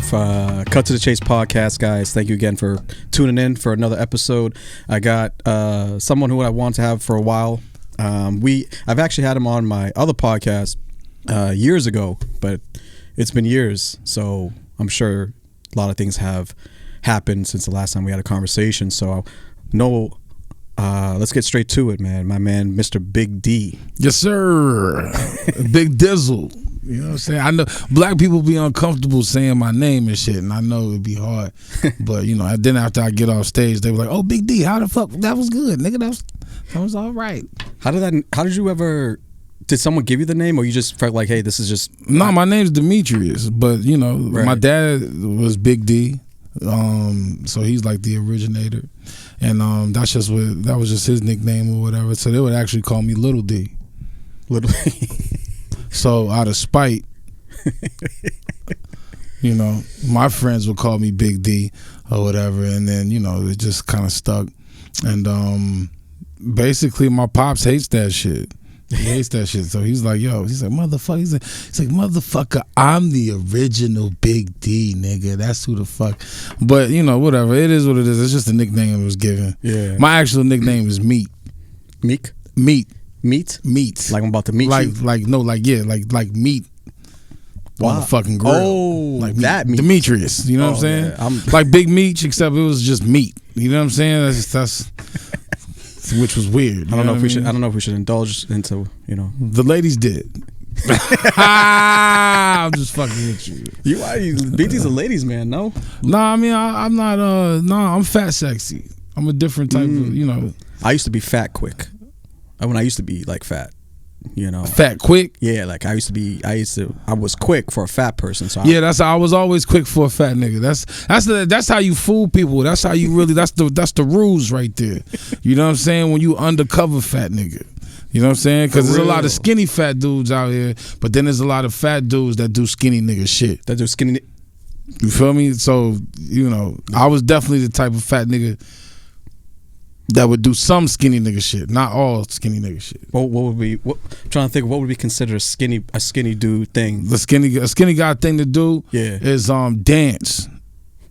Cut to the Chase Podcast, guys. Thank you again for tuning in for another episode. I got someone who I want to have for a while. I've actually had him on my other podcast years ago, but it's been years, so I'm sure a lot of things have happened since the last time we had a conversation. So let's get straight to it, man. My man, Mr. Big D. Yes, sir. Big Dizzle. You know what I'm saying? I know black people be uncomfortable saying my name and shit, and I know it'd be hard. But, you know, then after I get off stage, they were like, oh, Big D, how the fuck? That was good, nigga. That was all right. Did someone give you the name, or you just felt like, hey, this is just... No, my name's Demetrius, but, you know, right. My dad was Big D, so he's like the originator. And that was just his nickname or whatever, so they would actually call me Little D. Little D. So out of spite, you know, my friends would call me Big D or whatever, and then, you know, it just kind of stuck. And basically my pops hates that shit. He hates that shit. So he's like, motherfucker. He's like, motherfucker, I'm the original Big D, nigga. That's who the fuck. But, you know, whatever. It is what it is. It's just a nickname it was given. Yeah. My actual nickname is Meat. Meek? Meat. Meat? Like I'm about to meet you? Like meat. Wow. On the fucking grill. Oh, like that meat. Demetrius. You know what I'm saying? Yeah. Like Big Meat, except it was just meat. You know what I'm saying? That's which was weird. I don't know if we should indulge into, you know. The ladies did. I'm just fucking with you. BT's a ladies man, no? No, I mean I'm not. I'm fat sexy. I'm a different type of, you know. I used to be fat quick. When I used to be like fat, you know. Fat quick? Yeah, like I was quick for a fat person. So I was always quick for a fat nigga. That's how you fool people. That's how you really, that's the rules right there. You know what I'm saying? When you undercover fat nigga. You know what I'm saying? Because there's a lot of skinny fat dudes out here, but then there's a lot of fat dudes that do skinny nigga shit. You feel me? So, you know, I was definitely the type of fat nigga that would do some skinny nigga shit, not all skinny nigga shit. What would be? I'm trying to think. What would be considered a skinny dude thing? A skinny guy thing to do, is dance.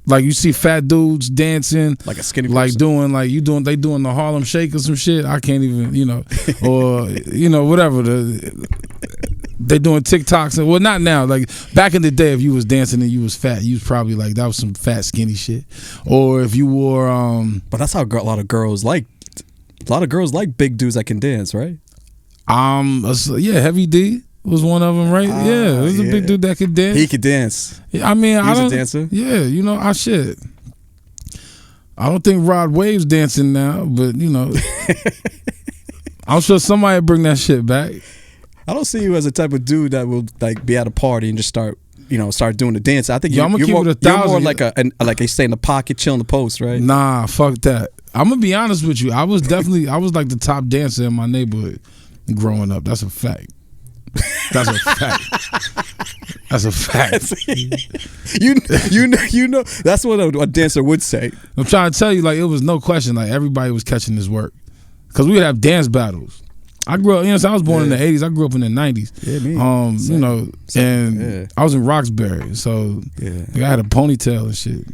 Like you see fat dudes dancing, like a skinny person. Like they doing the Harlem Shake or some shit. I can't even, you know, or you know whatever they doing TikToks and well not now. Like back in the day, if you was dancing and you was fat, you was probably like that was some fat skinny shit. Or if you wore but that's how a lot of girls like big dudes that can dance, right? Yeah, Heavy D was one of them, right? Yeah, there's a big dude that could dance. He could dance. I mean, he's a dancer. Yeah, you know, I don't think Rod Wave's dancing now, but you know, I'm sure somebody bring that shit back. I don't see you as a type of dude that will like be at a party and just start doing the dance. I think you're more like they stay in the pocket, chill in the post, right? Nah, fuck that. I'm gonna be honest with you. I was like the top dancer in my neighborhood growing up. That's a fact. That's a fact. That's a fact. you know that's what a dancer would say. I'm trying to tell you, like it was no question. Like everybody was catching this work because we would have dance battles. I grew up, you know, so I was born in the 80s. I grew up in the 90s. Yeah, me. You know, and I was in Roxbury, so I had a ponytail and shit.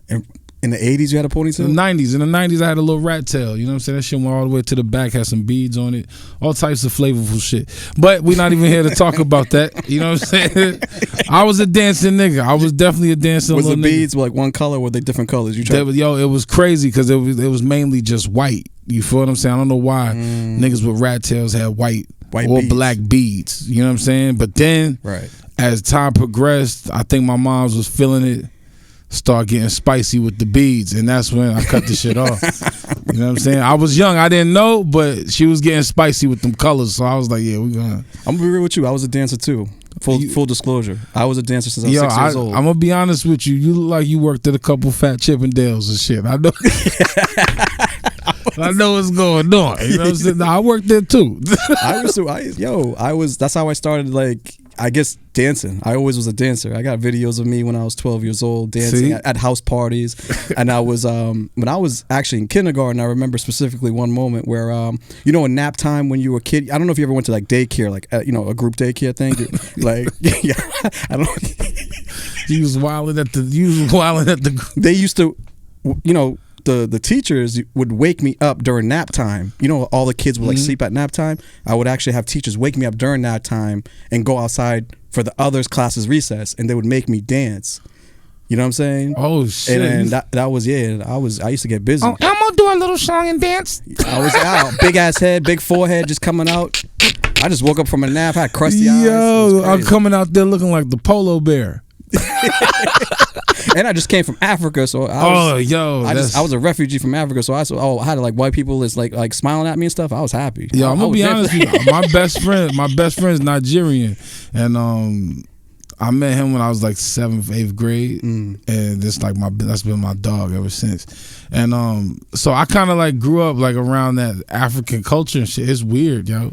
And in the 80s, you had a ponytail? In the 90s, I had a little rat tail. You know what I'm saying? That shit went all the way to the back, had some beads on it, all types of flavorful shit. But we're not even here to talk about that. You know what I'm saying? I was a dancing nigga. I was definitely a dancing little nigga. Was the beads like one color or were they different colors? It was crazy because it was mainly just white. You feel what I'm saying? I don't know why niggas with rat tails had white or beads. Black beads. You know what I'm saying? But then, as time progressed, I think my moms was feeling it. Start getting spicy with the beads, and that's when I cut the shit off. You know what I'm saying? I was young, I didn't know, but she was getting spicy with them colors, so I was like, yeah, we're gonna. I'm gonna be real with you. I was a dancer too. Full disclosure, I was a dancer since I was 6 years old. I'm gonna be honest with you. You look like you worked at a couple fat Chippendales and shit. I know. I know what's going on. You know what I'm saying? I worked there too. That's how I started. Like, I guess dancing. I always was a dancer. I got videos of me when I was 12 years old dancing at house parties. And I was when I was actually in kindergarten, I remember specifically one moment where you know, in nap time when you were a kid, I don't know if you ever went to like daycare, like you know, a group daycare thing. Like I don't You was wilding at the. They used to, the teachers would wake me up during nap time. All the kids would like sleep at nap time. I would actually have teachers wake me up during nap time and go outside for the others' classes recess, and they would make me dance. You know what I'm saying? Oh shit! And that was I used to get busy. Oh, Elmo, do a little song and dance. I was out, big ass head, big forehead, just coming out. I just woke up from a nap, had crusty eyes. Yo, I'm coming out there looking like the polo bear. And I just came from Africa, so I was a refugee from Africa, so I had like white people is like smiling at me and stuff. I was happy. Yo, I'm gonna be honest with you. My best friend's Nigerian, and I met him when I was like 7th, 8th grade, and that's been my dog ever since. And so I kind of like grew up like around that African culture and shit. It's weird, yo.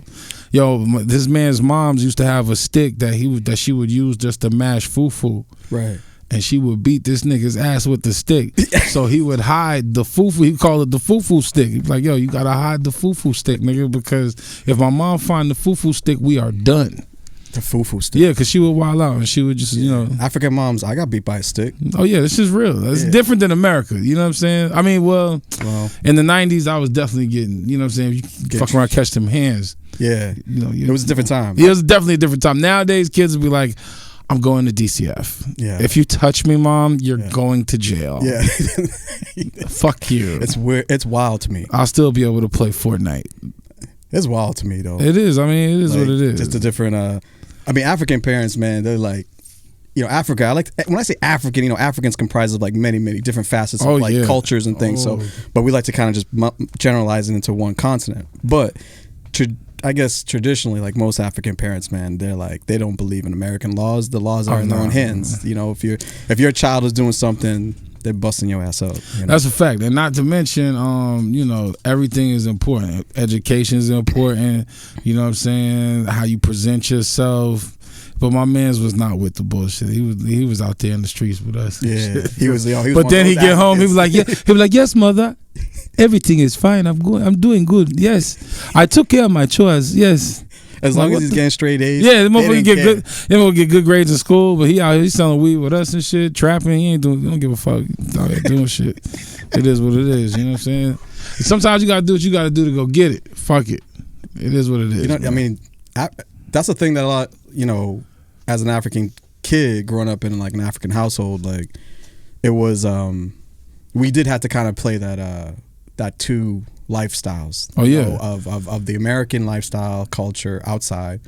This man's moms used to have a stick that she would use just to mash fufu. Right. And she would beat this nigga's ass with the stick. So he would hide the fufu. He called it the fufu stick. He'd be like, yo, you gotta hide the fufu stick, nigga, because if my mom find the fufu stick, we are done. The fufu stick. Yeah, because she would wild out and she would just, African moms, I got beat by a stick. Oh yeah, this is real. It's different than America. You know what I'm saying? I mean, well, in the 90s, I was definitely getting, you know what I'm saying? You fuck around, catch them hands. Yeah. It was a different time. It was definitely a different time. Nowadays, kids would be like, I'm going to DCF. Yeah. If you touch me, mom, you're going to jail. Yeah. Fuck you. It's weird. It's wild to me. I'll still be able to play Fortnite. It's wild to me, though. It is. I mean, it is what it is. Just a different, African parents, man, they're like, Africa, when I say African, Africans comprise of like many, many different facets of like cultures and things. So, but we like to kind of just generalize it into one continent. But I guess traditionally, like most African parents, man, they're like, they don't believe in American laws. The laws are in their own hands. If your child is doing something, they're busting your ass up. That's a fact. And not to mention, everything is important. Education is important. You know what I'm saying? How you present yourself. But my man's was not with the bullshit. He was out there in the streets with us. Yeah, he was. But then he get home, he was like, yes, mother, everything is fine. I'm doing good. Yes, I took care of my chores. Yes, as long as he's getting straight A's. Yeah, the motherfucker get good. They gonna get good grades in school. But he's selling weed with us and shit, trapping. He don't give a fuck. He's out here doing shit. It is what it is. You know what I'm saying? Sometimes you gotta do what you gotta do to go get it. Fuck it. It is what it is. That's the thing that a lot, as an African kid growing up in like an African household, like it was, we did have to kind of play that two lifestyles. Oh yeah, of the American lifestyle culture outside,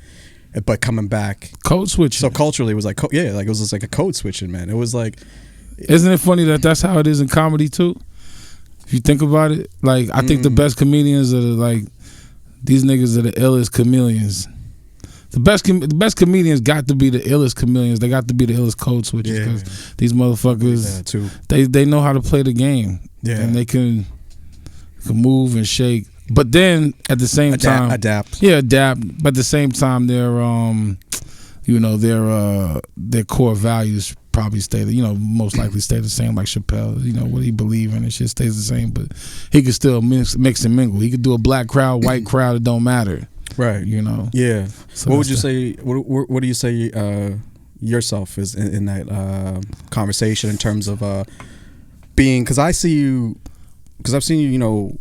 but coming back code switching. So culturally, it was like it was just like a code switching, man. It was like, isn't it funny that that's how it is in comedy too? If you think about it, like I think the best comedians are like these niggas are the illest chameleons. The best comedians got to be the illest chameleons. They got to be the illest code switchers because these motherfuckers, they know how to play the game. Yeah, and they can move and shake. But then at the same time, adapt. Yeah, adapt. But at the same time, their core values probably stay. Most likely stay the same. Like Chappelle, what he believe in and shit stays the same. But he could still mix and mingle. He could do a black crowd, white crowd. It don't matter. Right. Yeah. So what would you say? What do you say yourself is in that conversation in terms of being? Because I've seen you,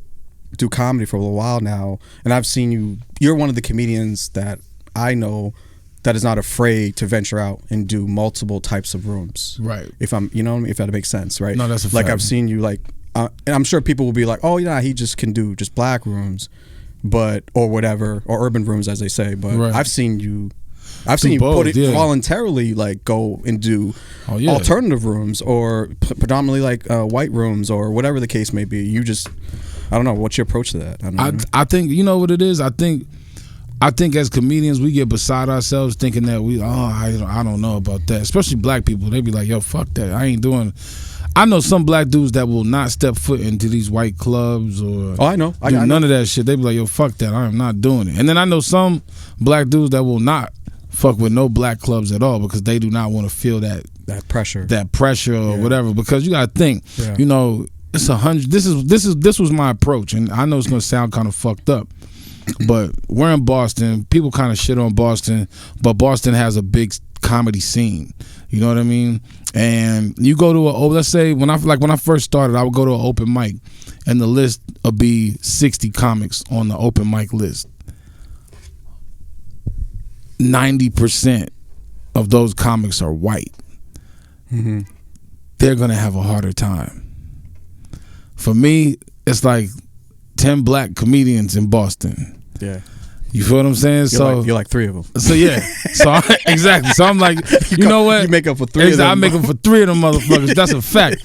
do comedy for a little while now, and I've seen you. You're one of the comedians that I know that is not afraid to venture out and do multiple types of rooms. Right. If that makes sense, right? No, that's a fact. Like I've seen you and I'm sure people will be like, oh yeah, he just can do just black rooms. Or whatever, or urban rooms as they say, but right. I've seen you both, voluntarily like go and do alternative rooms or predominantly like white rooms or whatever the case may be. You just, I don't know, what's your approach to that? I think what it is. I think as comedians we get beside ourselves thinking that I don't know about that. Especially black people, they be like, yo, fuck that, I ain't doing. I know some black dudes that will not step foot into these white clubs or I know none of that shit. They be like, yo, fuck that, I am not doing it. And then I know some black dudes that will not fuck with no black clubs at all because they do not want to feel that pressure or whatever. Because you got to think, it's 100. This was my approach, and I know it's gonna sound kind of fucked up, But we're in Boston. People kind of shit on Boston, but Boston has a big comedy scene. You know what I mean? And you go to let's say when I first started, I would go to an open mic, and the list would be 60 comics on the open mic list. 90% of those comics are white. Mm-hmm. They're gonna have a harder time. For me, it's like 10 black comedians in Boston. Yeah. You feel what I'm saying? You're like 3 of them. So yeah. Exactly. So I'm like, you know what? You make up for 3 of them. I make up for 3 of them motherfuckers. That's a fact.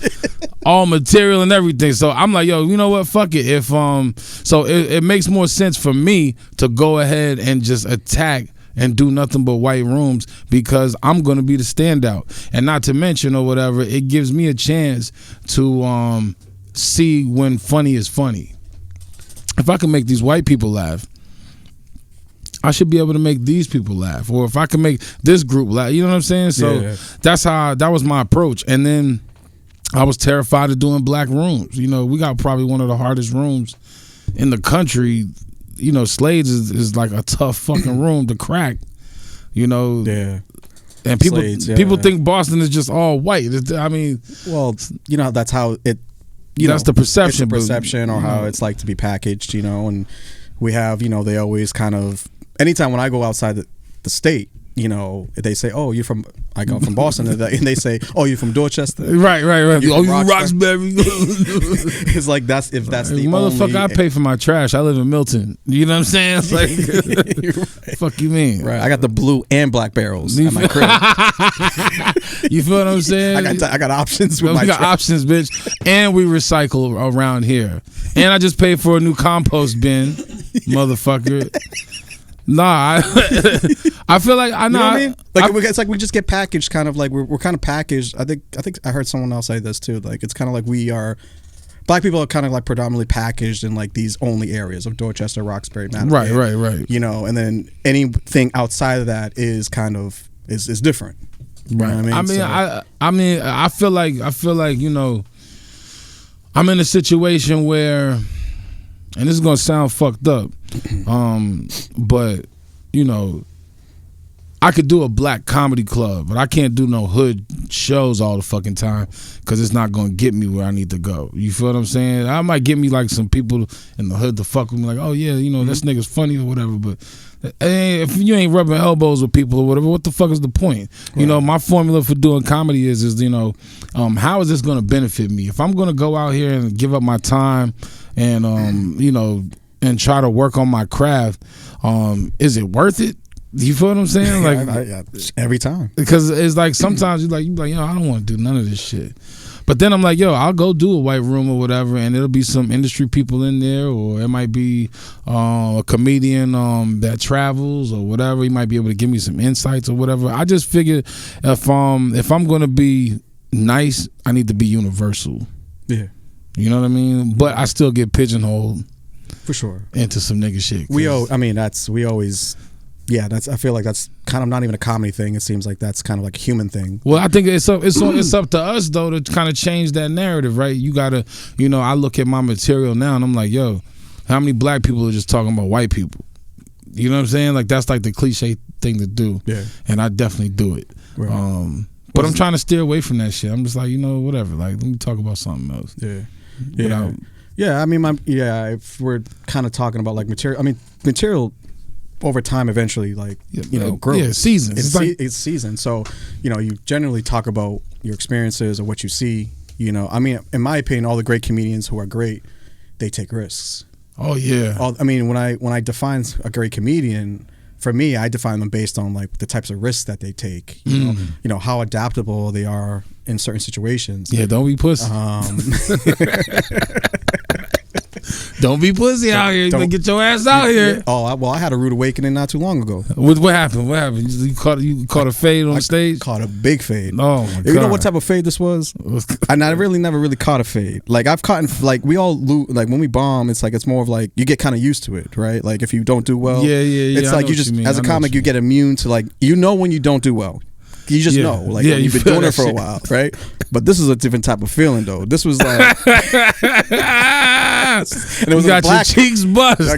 All material and everything. So I'm like, yo, you know what? Fuck it. If so it makes more sense for me to go ahead and just attack and do nothing but white rooms, because I'm gonna be the standout. And not to mention or whatever, it gives me a chance to see when funny is funny. If I can make these white people laugh, I should be able to make these people laugh. Or if I can make this group laugh, you know what I'm saying? So that was my approach. And then I was terrified of doing black rooms. You know, we got probably one of the hardest rooms in the country. You know, Slades is like a tough fucking room to crack. You know, and people think Boston is just all white. I mean, well, you know, that's how it. That's the perception. It's the perception, or how it's like to be packaged. You know, and we have, you know, they always kind of, anytime when I go outside the state, you know, they say, "Oh, you're from." I come from Boston, and they say, "Oh, you're from Dorchester." Right. Oh, you Roxbury. It's like that's the motherfucker. Only, I pay for my trash. I live in Milton. You know what I'm saying? It's like, right. Fuck you mean? Right. I got the blue and black barrels at my crib. You feel what I'm saying? I got options with my got options, bitch. And we recycle around here. And I just paid for a new compost bin, motherfucker. Nah, I feel like I know. You know what I mean? Like it's like we just get packaged, kind of like we're kind of packaged. I think I heard someone else say this too. Like it's kind of like black people are kind of like predominantly packaged in like these only areas of Dorchester, Roxbury, Madison. Right. You know, and then anything outside of that is kind of is different. You right. know what I mean, I feel like you know, I'm in a situation where, and this is gonna sound fucked up, but you know, I could do a black comedy club, but I can't do no hood shows all the fucking time, because it's not gonna get me where I need to go. You feel what I'm saying? I might get me like some people in the hood to fuck with me, like, oh yeah, you know, this nigga's funny or whatever, but if you ain't rubbing elbows with people or whatever, what the fuck is the point? Right. You know, my formula for doing comedy is you know, how is this gonna benefit me? If I'm gonna go out here and give up my time and you know, and try to work on my craft, is it worth it? You feel what I'm saying? Like every time, because it's like sometimes you like, yo, I don't want to do none of this shit. But then I'm like, yo, I'll go do a white room or whatever, and it'll be some industry people in there, or it might be a comedian that travels or whatever. He might be able to give me some insights or whatever. I just figure if I'm gonna be nice, I need to be universal. Yeah, you know what I mean. But I still get pigeonholed for sure into some nigga shit. I feel like that's kind of not even a comedy thing. It seems like that's kind of like a human thing. Well, I think it's up to us though to kind of change that narrative, right? You gotta, you know, I look at my material now and I'm like, yo, how many black people are just talking about white people? You know what I'm saying? Like that's like the cliche thing to do. Yeah. And I definitely do it. Right. But I'm trying to steer away from that shit. I'm just like, you know, whatever. Like, let me talk about something else. Yeah. Yeah. I mean, if we're kind of talking about like material over time eventually, like, you know, grows. Yeah, seasons. It's seasons. So, you know, you generally talk about your experiences or what you see. You know, I mean, in my opinion, all the great comedians who are great, they take risks. Oh yeah. I mean, when I define a great comedian, for me, I define them based on like the types of risks that they take. You know how adaptable they are in certain situations. Yeah, don't be pussy. Don't be pussy out here. You get your ass out here. Yeah. Oh, well, I had a rude awakening not too long ago. What happened? What happened? You caught a fade on stage? Caught a big fade. Oh my God. You know what type of fade this was? And I really never really caught a fade. Like I've caught, like we all like when we bomb, it's like it's more of like you get kind of used to it, right? Like if you don't do well, it's like you just as a comic you get immune to like when you don't do well. You just know, like you've been doing it for a while, right? But this is a different type of feeling, though. This was like, And it was you got black, your cheeks bust. I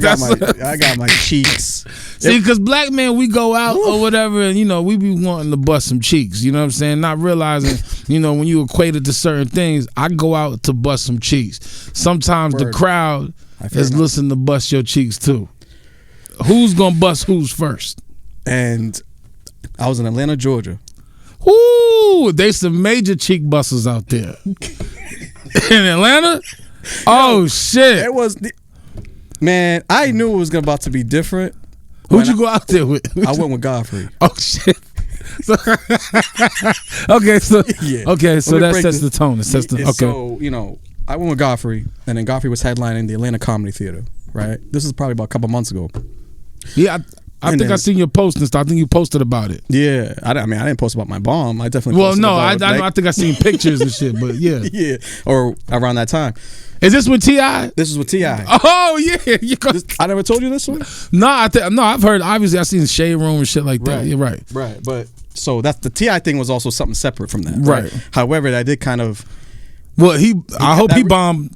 got my cheeks. See, because black men, we go out or whatever, and we be wanting to bust some cheeks. You know what I'm saying? Not realizing, when you equate it to certain things, I go out to bust some cheeks. Sometimes the crowd is listening to bust your cheeks too. Who's gonna bust who's first? And I was in Atlanta, Georgia. Ooh, they some major cheek busters out there. In Atlanta? Oh shit! It was, man. I knew it was about to be different. Who'd you go out there with? I went with Godfrey. Oh shit! Okay, so that sets the tone. It sets the okay. So I went with Godfrey, and then Godfrey was headlining the Atlanta Comedy Theater. Right. This is probably about a couple months ago. Yeah, I think I seen your post and stuff. I think you posted about it. Yeah, I didn't post about my bomb. I definitely. Well, no, I think I seen pictures and shit, but yeah, yeah, or around that time. Is this with T.I.? This is with T.I. Oh yeah, I never told you this one. No, I've heard. Obviously, I seen the Shade Room and shit like that. You're right. Right, but so that's the T.I. thing was also something separate from that. Right. However, I did kind of. Well, I hope he bombed.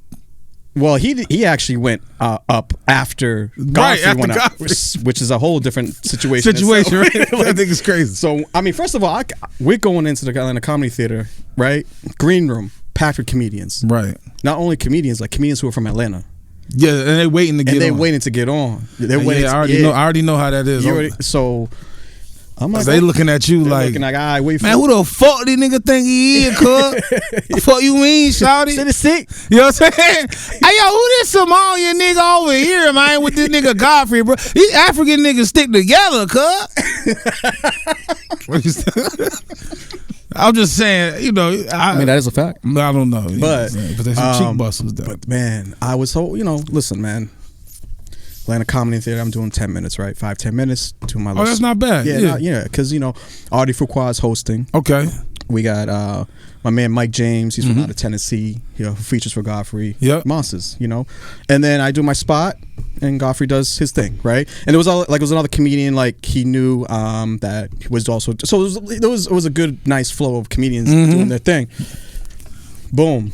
Well, he actually went up after Godfrey went up, which is a whole different situation. Right? I think it's crazy. So, I mean, first of all, we're going into the Atlanta Comedy Theater, right? Green room, packed with comedians. Right. Not only comedians, like comedians who are from Atlanta. Yeah, and they waiting to get on. And they waiting to get on. They're waiting. I already know how that is. So I'm like, they looking at you like, wait for man, who the fuck this nigga think he is, cuz? The fuck you mean, shawty? Sit a sick. You know what I'm saying? Hey, yo, who this Somalian nigga over here, man, with this nigga Godfrey, bro? These African niggas stick together, cuz. I'm just saying, I mean, that is a fact. I don't know. But there's some cheek busters though. But man, I was so, listen, man. Atlanta Comedy Theater, I'm doing 10 minutes, right? 5-10 minutes to my list. Oh, that's not bad. Yeah, because, Artie Fuqua is hosting. Okay. We got my man Mike James, he's from out of Tennessee, who features for Godfrey. Yep. Monsters, And then I do my spot, and Godfrey does his thing, right? And it was another comedian, like he knew that he was also, so it was a good, nice flow of comedians doing their thing. Boom.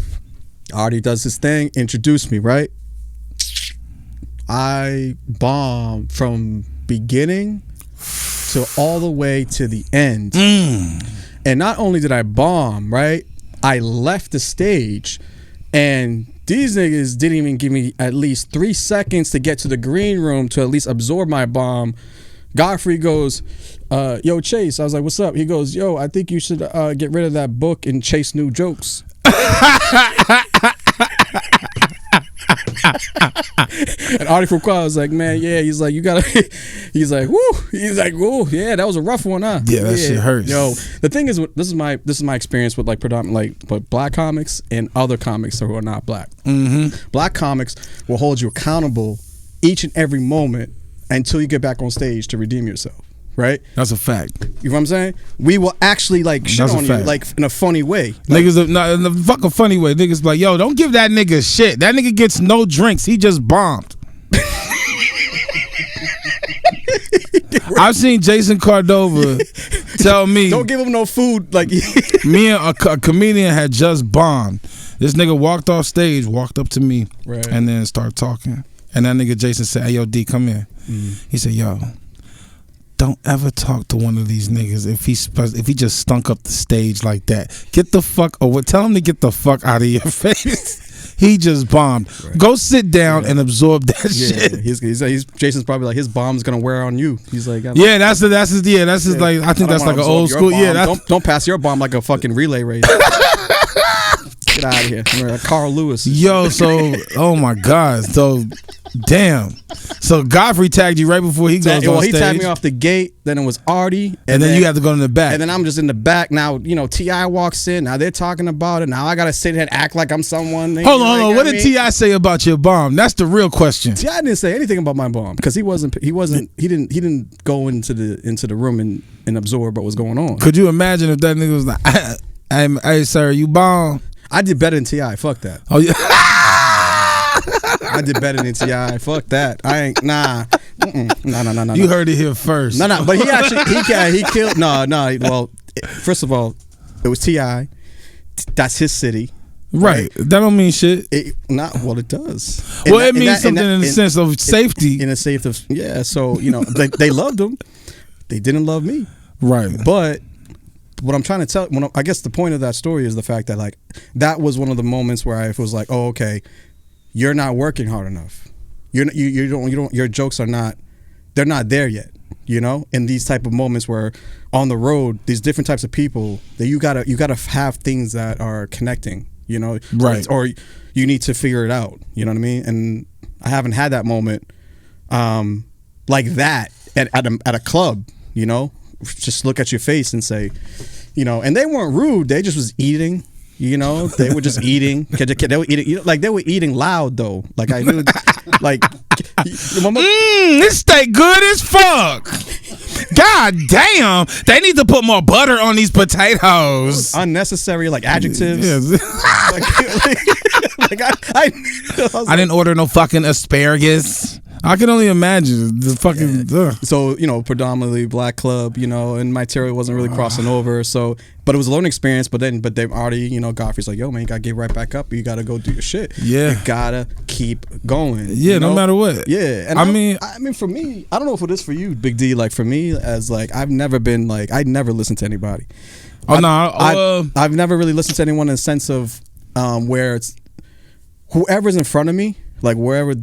Artie does his thing, introduced me, right? I bombed from beginning to all the way to the end. And not only did I bomb, right? I left the stage, and these niggas didn't even give me at least 3 seconds to get to the green room to at least absorb my bomb. Godfrey goes, yo, Chase. I was like, what's up? He goes, yo, I think you should get rid of that book and chase new jokes. And Artie Fuqua was like, man, yeah. He's like, you gotta. He's like, woo. He's like, woo. Yeah, that was a rough one, huh? Yeah, that shit hurts. Yo, the thing is, this is my experience with like predominantly but black comics and other comics who are not black. Black comics will hold you accountable each and every moment until you get back on stage to redeem yourself. Right? That's a fact. You know what I'm saying? We will actually like shit on you, like in a funny way. Niggas, not in a fucking funny way. Niggas like, yo, don't give that nigga shit. That nigga gets no drinks. He just bombed. I've seen Jason Cordova tell me, don't give him no food. Like me and a comedian had just bombed. This nigga walked off stage, walked up to me, and then started talking. And that nigga Jason said, hey, yo, D, come here. He said, yo, don't ever talk to one of these niggas if he just stunk up the stage like that. Get the fuck over. Tell him to get the fuck out of your face. He just bombed. Go sit down and absorb that shit. He's Jason's probably like, his bomb's gonna wear on you. He's like, that's his like, I think that's like an old school. Bomb. Yeah, don't pass your bomb like a fucking relay race. Get out of here, Carl Lewis. Yo, so oh my god, so damn. So Godfrey tagged you right before he goes on stage. He tagged me off the gate. Then it was Artie, and then you have to go in the back. And then I'm just in the back now. T.I. walks in. Now they're talking about it. Now I gotta sit here and act like I'm someone. Hold on. What did T.I. say about your bomb? That's the real question. T.I. didn't say anything about my bomb because he didn't go into the room and absorb what was going on. Could you imagine if that nigga was like, hey sir, you bomb? I did better than T.I. Fuck that. Oh yeah. I did better than T.I. Fuck that. I ain't nah. No. You heard it here first. No. But he killed. No. Well, first of all, it was T.I. That's his city. Right. That don't mean shit. It does. Well, it means something in the sense of safety. In a safe of so they loved him. They didn't love me. Right. But what I'm trying to tell, I guess the point of that story is the fact that like that was one of the moments where I was like, oh, okay, you're not working hard enough. You don't your jokes are not, they're not there yet. In these type of moments where on the road, these different types of people that you gotta have things that are connecting. Right. Or you need to figure it out. You know what I mean? And I haven't had that moment like that at a club. Just look at your face and say, and they weren't rude. They just was eating. They were just eating. They were eating. They were eating loud though. Like I knew, like this steak good as fuck. God damn, they need to put more butter on these potatoes. Unnecessary adjectives. Yes. I didn't order no fucking asparagus. I can only imagine the fucking. So predominantly black club, and my territory wasn't really crossing over. So, but it was a learning experience. But they've already, Godfrey's like, yo man, you gotta get right back up. You gotta go do your shit. Yeah, you gotta keep going. Yeah, no matter what. Yeah, and I mean, for me, I don't know if it is for you, Big D. Like for me, as I've never been I never listened to anybody. I've never really listened to anyone in the sense of where it's whoever's in front of me. Like whatever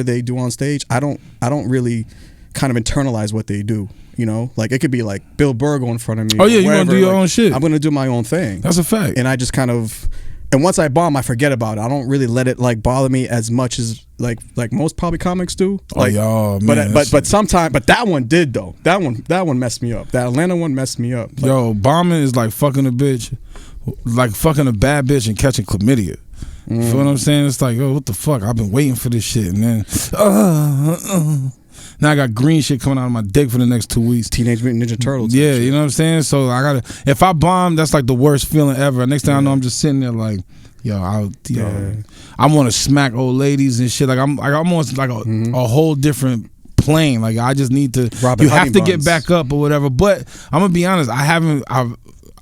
they do on stage, I don't really kind of internalize what they do. It could be like Bill Burr in front of me. Oh yeah, you're gonna do your own shit. I'm gonna do my own thing. That's a fact. And I just kind of, and once I bomb, I forget about it. I don't really let it bother me as much as like most probably comics do. Man. But sometimes, but that one did though. That one messed me up. That Atlanta one messed me up. Bombing is like fucking a bitch, like fucking a bad bitch and catching chlamydia. You feel what I'm saying? It's like, what the fuck? I've been waiting for this shit, and then now I got green shit coming out of my dick for the next 2 weeks. Teenage Mutant Ninja Turtles. Yeah, you know what I'm saying? So I gotta. If I bomb, that's like the worst feeling ever. Next thing I know, I'm just sitting there like, I want to smack old ladies and shit. I'm almost like a whole different plane. Like I just need to. You have to get back up or whatever. But I'm gonna be honest. I'm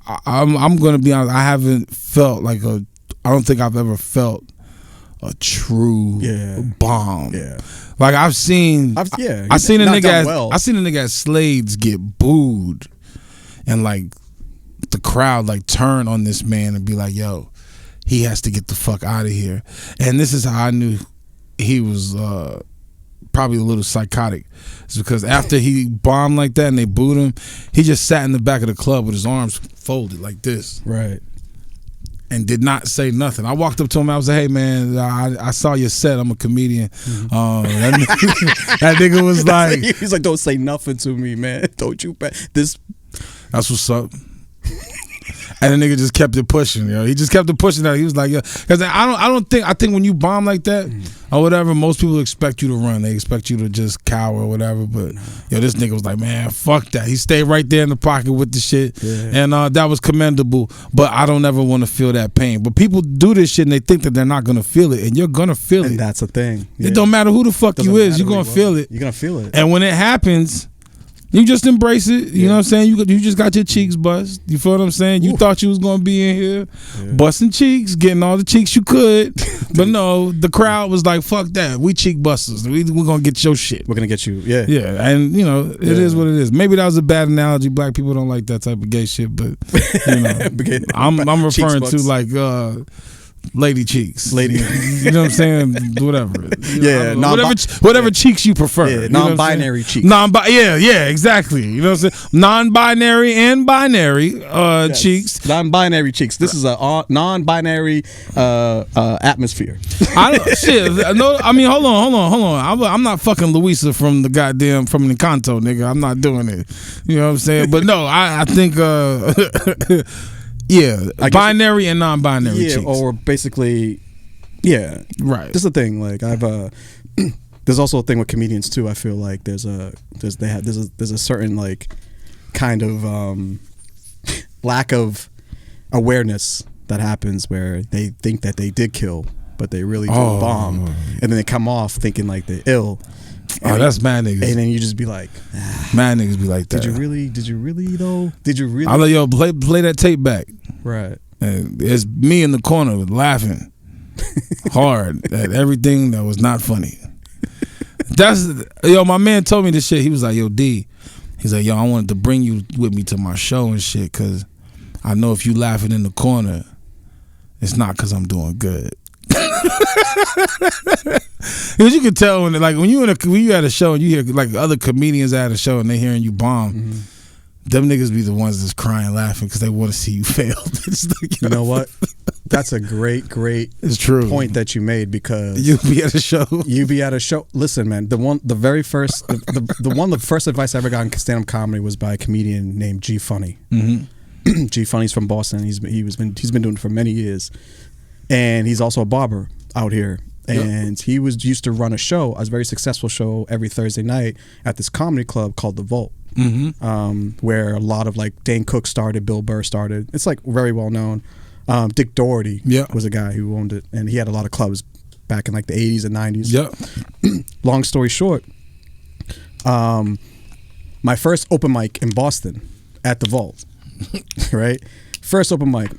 gonna be honest. I haven't felt like I don't think I've ever felt a true bomb. Yeah. Like I've seen a nigga at Slade's get booed, and like the crowd turn on this man and be like, yo, he has to get the fuck out of here. And this is how I knew he was probably a little psychotic. It's because after he bombed like that and they booed him, he just sat in the back of the club with his arms folded like this. Right. And did not say nothing. I walked up to him. I was like, "Hey man, I saw your set. I'm a comedian." That nigga was like, "He's like, don't say nothing to me, man. Don't you this." That's what's up. And the nigga just kept it pushing, He just kept it pushing. That he was like, because I think when you bomb like that or whatever, most people expect you to run. They expect you to just cower or whatever. But this nigga was like, man, fuck that. He stayed right there in the pocket with the shit, and that was commendable. But I don't ever want to feel that pain. But people do this shit and they think that they're not gonna feel it, and you're gonna feel it. And that's the thing. It don't matter who the fuck you is, you're gonna feel it. You're gonna feel it. And when it happens, you just embrace it. You know what I'm saying? You just got your cheeks bust. You feel what I'm saying? You thought you was going to be in here busting cheeks, getting all the cheeks you could. But no, the crowd was like, fuck that. We cheek busters. We're going to get your shit. We're going to get you. Yeah. Yeah. And, it is what it is. Maybe that was a bad analogy. Black people don't like that type of gay shit. But, I'm referring to like... lady cheeks, you know what I'm saying? Whatever, whatever cheeks you prefer. Yeah, non-binary cheeks. Exactly. You know what I'm saying? Non-binary and binary cheeks. Non-binary cheeks. This is a non-binary atmosphere. Hold on. I'm not fucking Luisa from the Encanto, nigga. I'm not doing it. You know what I'm saying? But no, I think. Yeah, binary and non-binary cheeks. Or basically, right. This is the thing. Like I've, there's also a thing with comedians too. I feel like there's a certain like kind of lack of awareness that happens where they think that they did kill, but they really do bomb, and then they come off thinking like they're ill. That's mad niggas. And then you just be like, mad niggas be like that. Did you really though? Did you really? I'm like, yo, play that tape back. Right. And it's me in the corner laughing hard at everything that was not funny. My man told me this shit. He was like, yo, D. He's like, yo, I wanted to bring you with me to my show and shit, because I know if you laughing in the corner, it's not because I'm doing good. Because you can tell when you at a show and you hear like other comedians at a show and they hearing you bomb, them niggas be the ones that's crying laughing because they want to see you fail. Like, you know what? That's a great it's true. point that you made, because you be at a show. Listen, man, the first advice I ever got in stand-up comedy was by a comedian named G Funny. G Funny's from Boston. He's been doing it for many years, and he's also a barber out here. And he used to run a very successful show every Thursday night at this comedy club called The Vault, where a lot of like Dane Cook started, Bill Burr started. It's like very well known. Dick Doherty was a guy who owned it, and he had a lot of clubs back in like the 80s and 90s. Long story short, my first open mic in Boston at The Vault, right? First open mic.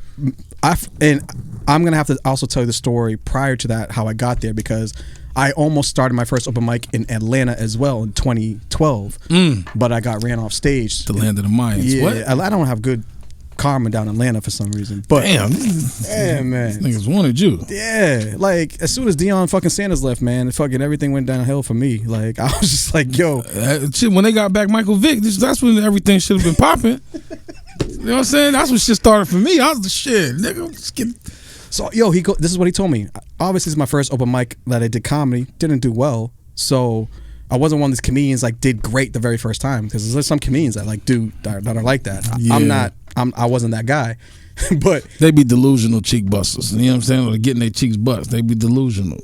And I'm going to have to also tell you the story prior to that, how I got there, because I almost started my first open mic in Atlanta as well in 2012, but I got ran off stage. The land of the Mayans. Yeah, what? I don't have good karma down in Atlanta for some reason. But damn, man, these niggas wanted you. Yeah, like as soon as Deion fucking Sanders left, man, fucking everything went downhill for me. Like I was just like, yo, shit, when they got back Michael Vick, that's when everything should have been popping. You know what I'm saying? That's what shit started for me. I was the shit, nigga. So yo, this is what he told me. Obviously, it's my first open mic that I did comedy. Didn't do well, so I wasn't one of these comedians like did great the very first time, because there's some comedians that like that are like that. Yeah. I wasn't that guy. But they be delusional cheek busters. You know what I'm saying? Or they're getting their cheeks bust. They be delusional.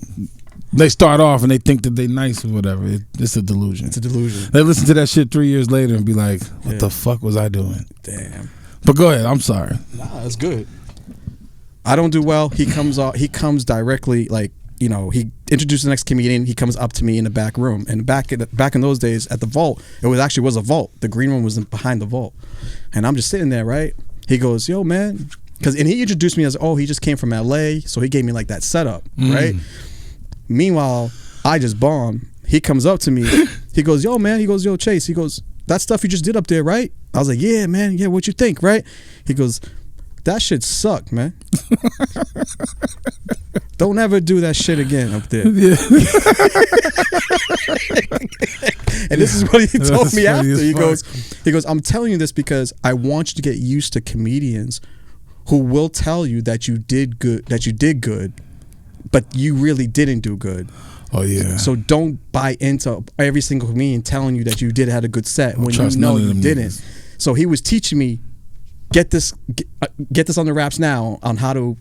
They start off and they think that they nice or whatever. It's a delusion. It's a delusion. They listen to that shit 3 years later and be like, what the fuck was I doing? Damn. But go ahead. I'm sorry. Nah, that's good. I don't do well. He comes directly, like, you know, he introduces the next comedian. He comes up to me in the back room. And back in those days at the Vault, it was a vault. The green room was behind the vault. And I'm just sitting there, right? He goes, yo, man. And he introduced me as, he just came from LA. So he gave me like that setup, right? Meanwhile, I just bombed. He comes up to me. He goes, yo, man. He goes, yo, Chase. He goes, that stuff you just did up there, right? I was like, yeah, man. Yeah, what you think, right? He goes, that shit sucked, man. Don't ever do that shit again up there. Yeah. And this is what he told me after. He goes, I'm telling you this because I want you to get used to comedians who will tell you that you did good, but you really didn't do good. Oh yeah. So don't buy into every single comedian telling you that you had a good set when you know you didn't. Niggas. So he was teaching me, get this on the raps now on how to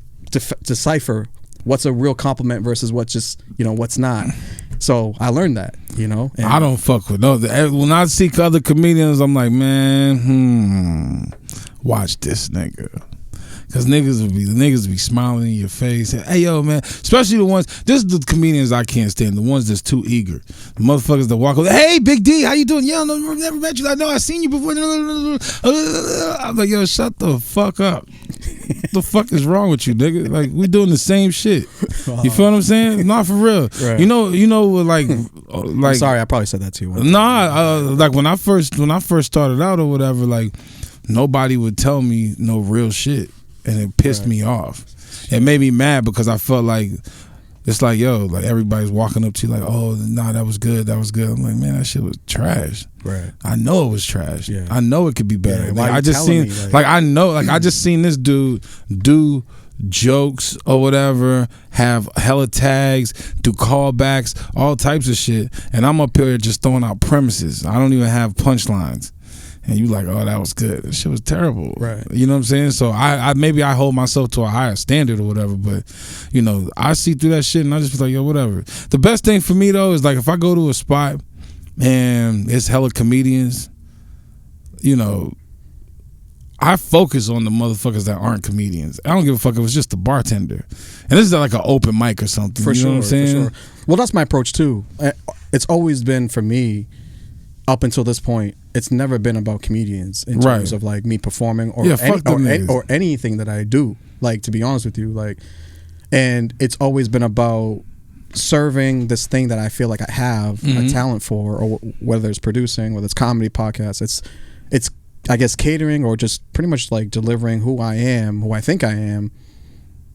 decipher what's a real compliment versus what's just, you know, what's not. So I learned that, you know. I don't fuck with no. When I see other comedians, I'm like, man, watch this nigga. Cause niggas be smiling in your face. Hey yo, man. Especially the ones. This is the comedians I can't stand. The ones that's too eager. The motherfuckers that walk up. Hey, Big D, how you doing? Yeah, no, never met you. I know I seen you before. I'm like, yo, shut the fuck up. What the fuck is wrong with you, nigga? Like we doing the same shit. You feel what I'm saying? Not for real. Right. You know, like. I'm sorry, I probably said that to you. Nah, like when I first started out or whatever, like nobody would tell me no real shit. And it pissed me off. It made me mad because I felt like it's like, yo, like everybody's walking up to you like, oh, nah, that was good. I'm like, man, that shit was trash. Right. I know it was trash. Yeah. I know it could be better. Yeah, like, I just seen this dude do jokes or whatever, have hella tags, do callbacks, all types of shit, and I'm up here just throwing out premises. I don't even have punchlines. And you like, oh, that was good. That shit was terrible. Right. You know what I'm saying? So I maybe I hold myself to a higher standard or whatever, but you know, I see through that shit and I just be like, yo, whatever. The best thing for me though is like if I go to a spot and it's hella comedians, you know, I focus on the motherfuckers that aren't comedians. I don't give a fuck if it's just the bartender. And this is like an open mic or something. You know what I'm saying? For sure. Well, that's my approach too. It's always been for me, up until this point, it's never been about comedians in terms of like me performing or or anything that I do. Like, to be honest with you, like, and it's always been about serving this thing that I feel like I have a talent for, or whether it's producing, whether it's comedy, podcasts. It's I guess catering, or just pretty much like delivering who I am, who I think I am,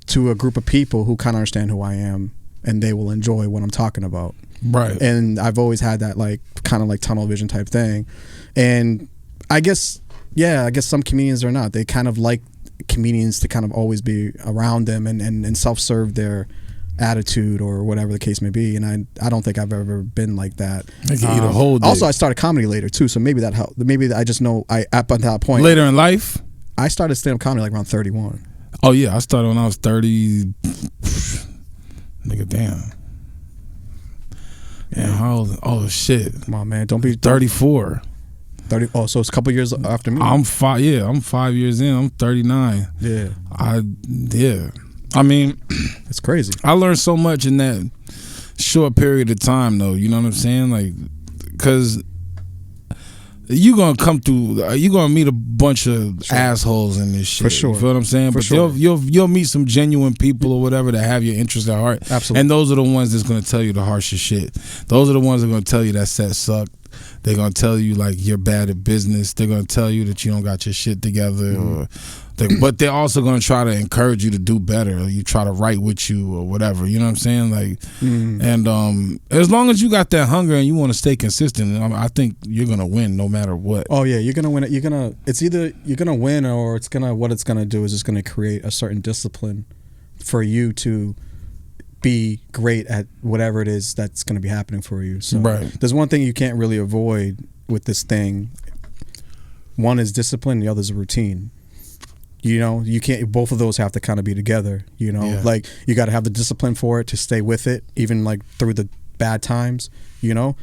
to a group of people who kind of understand who I am, and they will enjoy what I'm talking about. Right. And I've always had that like kind of like tunnel vision type thing. And I guess some comedians are not. They kind of like comedians to kind of always be around them and self-serve their attitude or whatever the case may be. And I don't think I've ever been like that. They can eat a whole day. Also, I started comedy later too, so maybe that helped. Maybe I just know up until that point. Later in life? I started stand-up comedy like around 31. Oh yeah, I started when I was 30. Nigga, damn. Yeah, how old? Oh shit. Come on, man. Don't be 34. 30. Oh, so it's a couple years after me. I'm 5 years in. I'm 39. Yeah. I mean, it's crazy. I learned so much in that short period of time, though. You know what I'm saying? Like, because you gonna meet a bunch of assholes in this shit. For sure. You feel what I'm saying? But you'll meet some genuine people or whatever that have your interest at heart. Absolutely. And those are the ones that's gonna tell you the harshest shit. Those are the ones that are gonna tell you that set sucked. They're gonna tell you like you're bad at business. They're gonna tell you that you don't got your shit together, but they're also gonna try to encourage you to do better. Or you try to write with you or whatever. You know what I'm saying? Like, and as long as you got that hunger and you want to stay consistent, I think you're gonna win no matter what. Oh yeah, you're gonna win it. It's either you're gonna win, or what it's gonna do is it's gonna create a certain discipline for you to be great at whatever it is that's going to be happening for you. So there's one thing you can't really avoid with this thing. One is discipline, the other is routine. You know, you can't, both of those have to kind of be together, you know, like you got to have the discipline for it to stay with it, even like through the bad times, you know,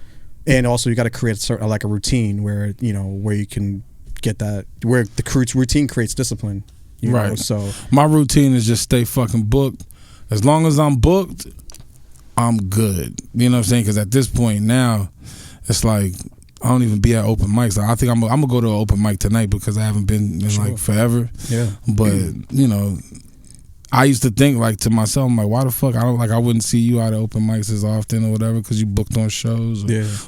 and also you got to create a routine where, you know, where you can get that, where the routine creates discipline, you know? So my routine is just stay fucking booked. As long as I'm booked, I'm good. You know what I'm saying? Because at this point now, it's like I don't even be at open mics. Like, I think I'm gonna go to an open mic tonight because I haven't been in like forever. Yeah. But you know, I used to think like to myself, I'm like, why the fuck I wouldn't see you out at open mics as often or whatever because you booked on shows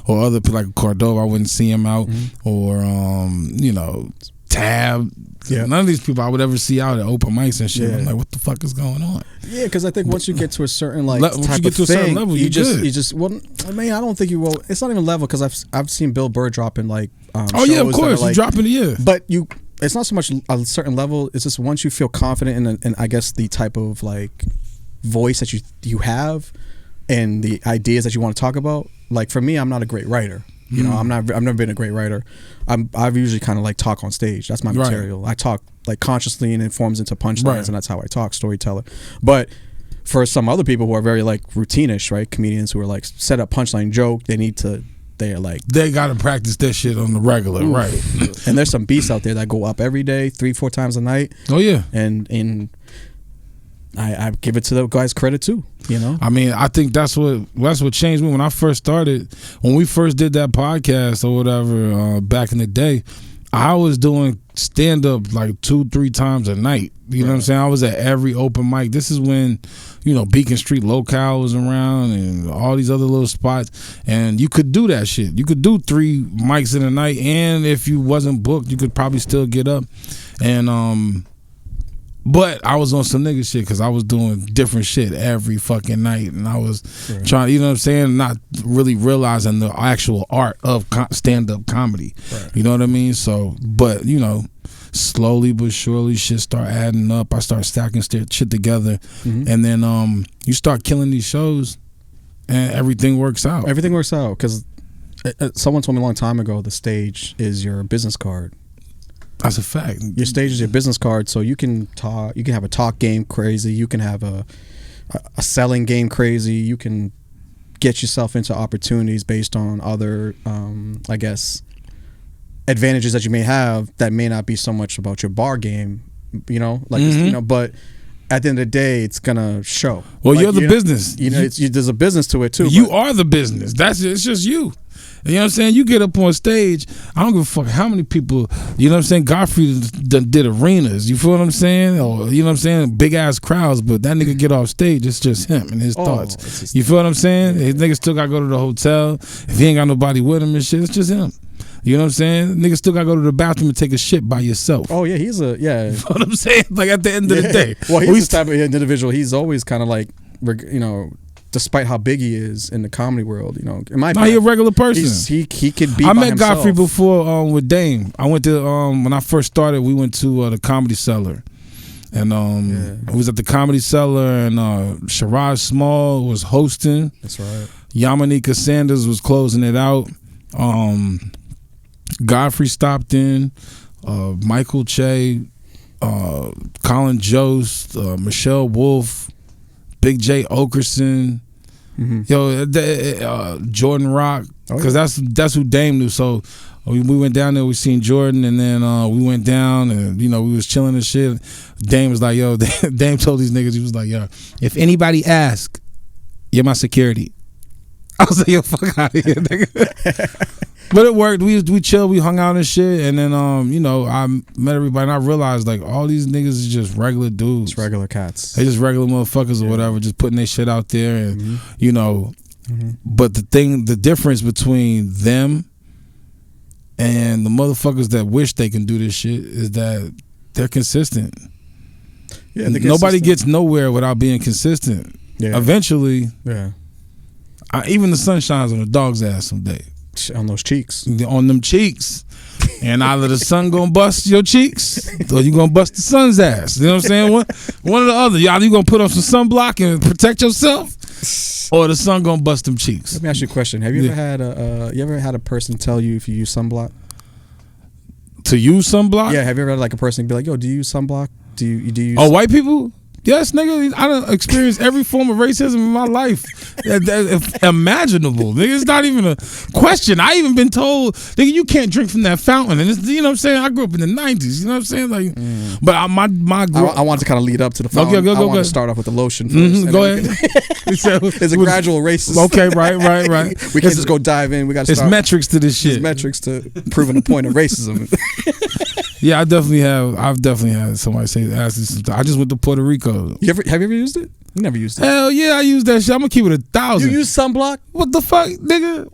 or other people like Cordova, I wouldn't see him out or you know, Tab. Yeah. None of these people I would ever see out at open mics and shit. I'm like, what the fuck is going on? Yeah, because I think once you get to a certain like type of thing, level, you just well, I mean, I don't think you will. It's not even level because I've seen Bill Burr dropping like shows yeah, of course, like, dropping but it's not so much a certain level. It's just once you feel confident in I guess the type of like voice that you have and the ideas that you want to talk about. Like for me, I'm not a great writer. You know, I've never been a great writer. I've usually kind of like talk on stage. That's my material. I talk like consciously and it forms into punchlines, and that's how I talk, storyteller. But for some other people who are very like routinish, right, comedians who are like set up punchline joke, they got to practice that shit on the regular, right? And there's some beasts out there that go up every day, 3-4 times a night. Oh yeah, and I give it to the guys credit too, you know. I mean, I think that's what changed me when I first started. When we first did that podcast or whatever back in the day, I was doing stand up like 2-3 times a night. You know what I'm saying? I was at every open mic. This is when, you know, Beacon Street Locale was around and all these other little spots, and you could do that shit. You could do 3 mics in a night, and if you wasn't booked, you could probably still get up. And but I was on some nigga shit because I was doing different shit every fucking night, and I was trying, you know what I'm saying, not really realizing the actual art of stand-up comedy. You know what I mean? So, but you know, slowly but surely shit start adding up. I start stacking shit together, and then you start killing these shows, and everything works out. Everything works out because someone told me a long time ago the stage is your business card. That's a fact. Your stage is your business card, so you can talk. You can have a talk game crazy. You can have a selling game crazy. You can get yourself into opportunities based on other, I guess, advantages that you may have that may not be so much about your bar game. You know, like you know, but at the end of the day, it's gonna show. Well, like, you're the business. You know, there's a business to it too. You are the business. It's just you. You know what I'm saying? You get up on stage, I don't give a fuck how many people, you know what I'm saying? Godfrey did arenas, you feel what I'm saying? Or, you know what I'm saying? Big ass crowds, but that nigga get off stage, it's just him and his thoughts. You feel what I'm saying? His nigga still gotta go to the hotel. If he ain't got nobody with him and shit, it's just him. You know what I'm saying? Nigga still gotta go to the bathroom and take a shit by yourself. Oh yeah, he's a, yeah. You know what I'm saying? Like at the end of the day. Well, he's the type of individual, he's always kind of like, you know, despite how big he is in the comedy world, you know, in my opinion, he a regular person. He could be. I by met himself. Godfrey before with Dame. I went to when I first started. We went to the Comedy Cellar, and it was at the Comedy Cellar, and Sharaj Small was hosting. That's right. Yamanika Sanders was closing it out. Godfrey stopped in. Michael Che, Colin Jost, Michelle Wolf, Big J Okerson. Yo, Jordan Rock, because that's who Dame knew. So we went down there, we seen Jordan, and then we went down, and you know we was chilling and shit. Dame was like, yo, Dame told these niggas, he was like, yo, if anybody ask, you're my security. I was like, yo, fuck out of here, nigga. But it worked. We chilled, we hung out and shit, and then you know, I met everybody, and I realized like all these niggas is just regular dudes, Just regular cats. they just regular motherfuckers or whatever, just putting their shit out there, and you know. But the difference between them and the motherfuckers that wish they can do this shit is that they're consistent. Yeah, nobody gets nowhere without being consistent. Yeah. Eventually, even the sun shines on a dog's ass someday. On those cheeks. On them cheeks. And either the sun gonna bust your cheeks or you gonna bust the sun's ass. You know what I'm saying? One or the other. Y'all, you gonna put on some sunblock and protect yourself, or the sun gonna bust them cheeks. Let me ask you a question. Have you ever had a person tell you if you use sunblock? To use sunblock? Yeah, have you ever had like a person be like, yo, do you use sunblock? Do you use white people? Yes, nigga, I done experienced every form of racism in my life imaginable. Nigga, it's not even a question. I even been told, nigga, you can't drink from that fountain. And it's, you know what I'm saying? I grew up in the 90s. You know what I'm saying? Like, but I want to kind of lead up to the fountain. Go, I want to start off with the lotion first. Go ahead. It's a gradual racism. Okay, right. We can't just go dive in. We got to start. It's metrics to this shit. There's metrics to proving the point of racism. Yeah, I've definitely had somebody say, ask this. I just went to Puerto Rico. Have you ever used it? You never used it. Hell yeah, I used that shit. I'm gonna keep it 1,000. You use sunblock? What the fuck, nigga?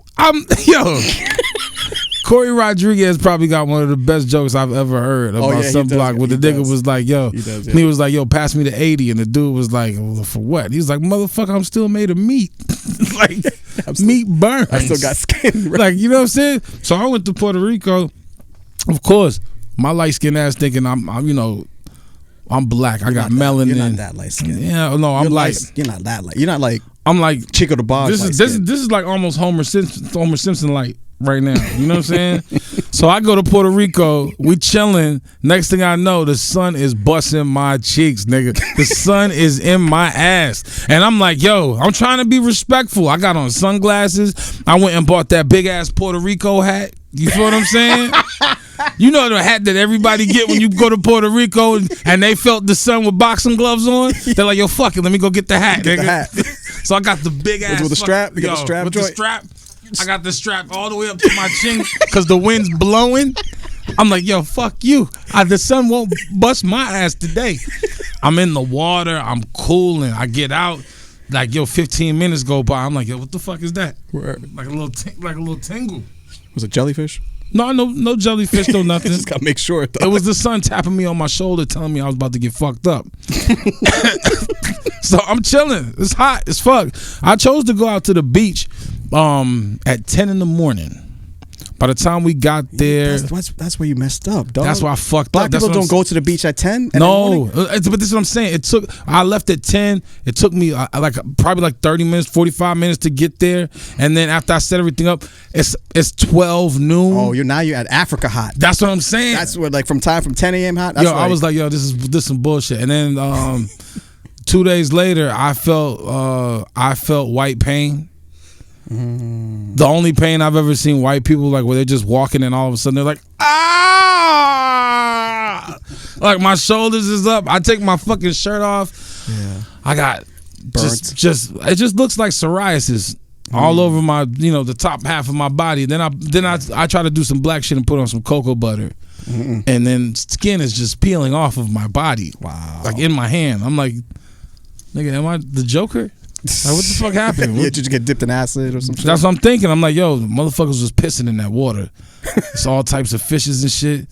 Corey Rodriguez probably got one of the best jokes I've ever heard about sunblock. Where the nigga was like, yo, he was like, yo, pass me the 80, and the dude was like, well, for what? He was like, motherfucker, I'm still made of meat. Like meat burns. I still got skin. Right? Like, you know what I'm saying? So I went to Puerto Rico. Of course, my light skinned ass thinking I'm black. I got melanin. You're not that light skinned. Yeah, no, I'm light. You're not that light. You're not like I'm like Chico the Boss. This is like almost Homer Simpson light right now. You know what I'm saying? So I go to Puerto Rico. We chilling. Next thing I know, the sun is busting my cheeks, nigga. The sun is in my ass, and I'm like, yo, I'm trying to be respectful. I got on sunglasses. I went and bought that big ass Puerto Rico hat. You feel what I'm saying? You know the hat that everybody get when you go to Puerto Rico and they felt the sun with boxing gloves on? They're like, yo, fuck it, let me go get the hat, nigga. The hat. So I got the big ass. With the strap? You got the strap? With the strap. I got the strap all the way up to my chin because the wind's blowing. I'm like, yo, fuck you. The sun won't bust my ass today. I'm in the water. I'm cooling. I get out. Like, yo, 15 minutes go by. I'm like, yo, what the fuck is that? Like a little tingle. Was it jellyfish? No jellyfish, no nothing. Just gotta make sure. It was the sun tapping me on my shoulder, telling me I was about to get fucked up. So I'm chilling. It's hot as fuck. I chose to go out to the beach at 10 in the morning. By the time we got there, that's where you messed up, dog. That's why I fucked Black up. Black people don't go to the beach at 10. No, but this is what I'm saying. I left at 10. It took me probably 30 minutes, 45 minutes to get there, and then after I set everything up, it's 12 noon. Oh, you're at Africa hot. That's what I'm saying. That's where from 10 a.m. hot. I was like, yo, this is some bullshit. And then 2 days later, I felt white pain. The only pain I've ever seen white people like where they're just walking and all of a sudden they're like, ah, like my shoulders is up. I take my fucking shirt off. Yeah, I got burnt. Just it just looks like psoriasis. all over my, the top half of my body. Then I try to do some black shit and put on some cocoa butter, and then skin is just peeling off of my body. Wow. Like in my hand. I'm like, nigga, am I the Joker? Like, what the fuck happened? Yeah, did you get dipped in acid or something? That's what I'm thinking. I'm like, yo, motherfuckers was pissing in that water. It's all types of fishes and shit.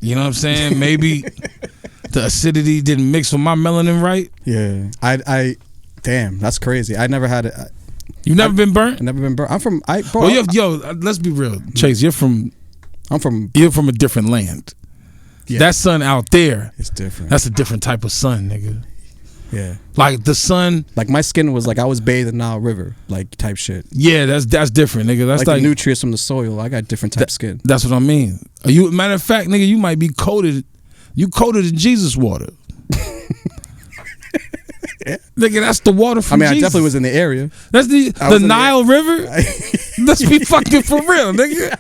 You know what I'm saying? Maybe the acidity didn't mix with my melanin right. Yeah. I damn, that's crazy. I never had it. You never been burnt? I've never been burnt. I'm from bro. Let's be real. Chase, you're from a different land. Yeah. That sun out there, it's different. That's a different type of sun, nigga. Yeah. Like the sun, like my skin was like I was bathed in Nile River, like type shit. Yeah, that's different, nigga. That's like the nutrients from the soil. I got different type skin. That's what I mean. Matter of fact, nigga, you might be coated. You coated in Jesus water. Yeah. Nigga, that's the water from Jesus. I definitely was in the area. That's the Nile River. Let's be fucking for real, nigga.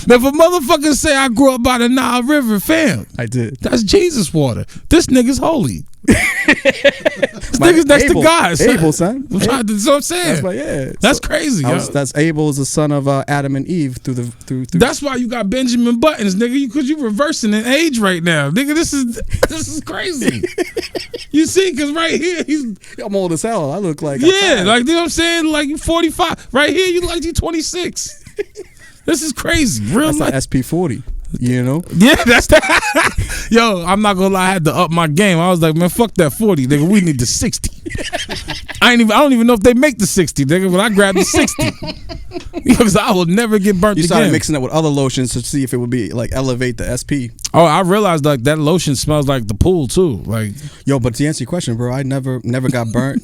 Now, if a motherfucker say I grew up by the Nile River, fam, I did. That's Jesus water. This nigga's holy. This nigga's next to God. Son. Abel, son. That's what I'm saying. That's crazy. That's Abel is the son of Adam and Eve through. That's why you got Benjamin Buttons, nigga. Because you reversing in age right now, nigga. This is crazy. You see, because right here I'm old as hell. I look like like you know what I'm saying. Like you 45. Right here, you like you 26. This is crazy. Real that's like SP40. You know? Yeah, that's that. Yo, I'm not gonna lie, I had to up my game. I was like, man, fuck that 40, nigga. We need the 60. I don't even know if they make the 60, nigga, but I grabbed the 60. Because I will never get burnt again. You started mixing it with other lotions to see if it would be like elevate the SP. Oh, I realized like that lotion smells like the pool too. Like, yo, but to answer your question, bro, I never got burnt.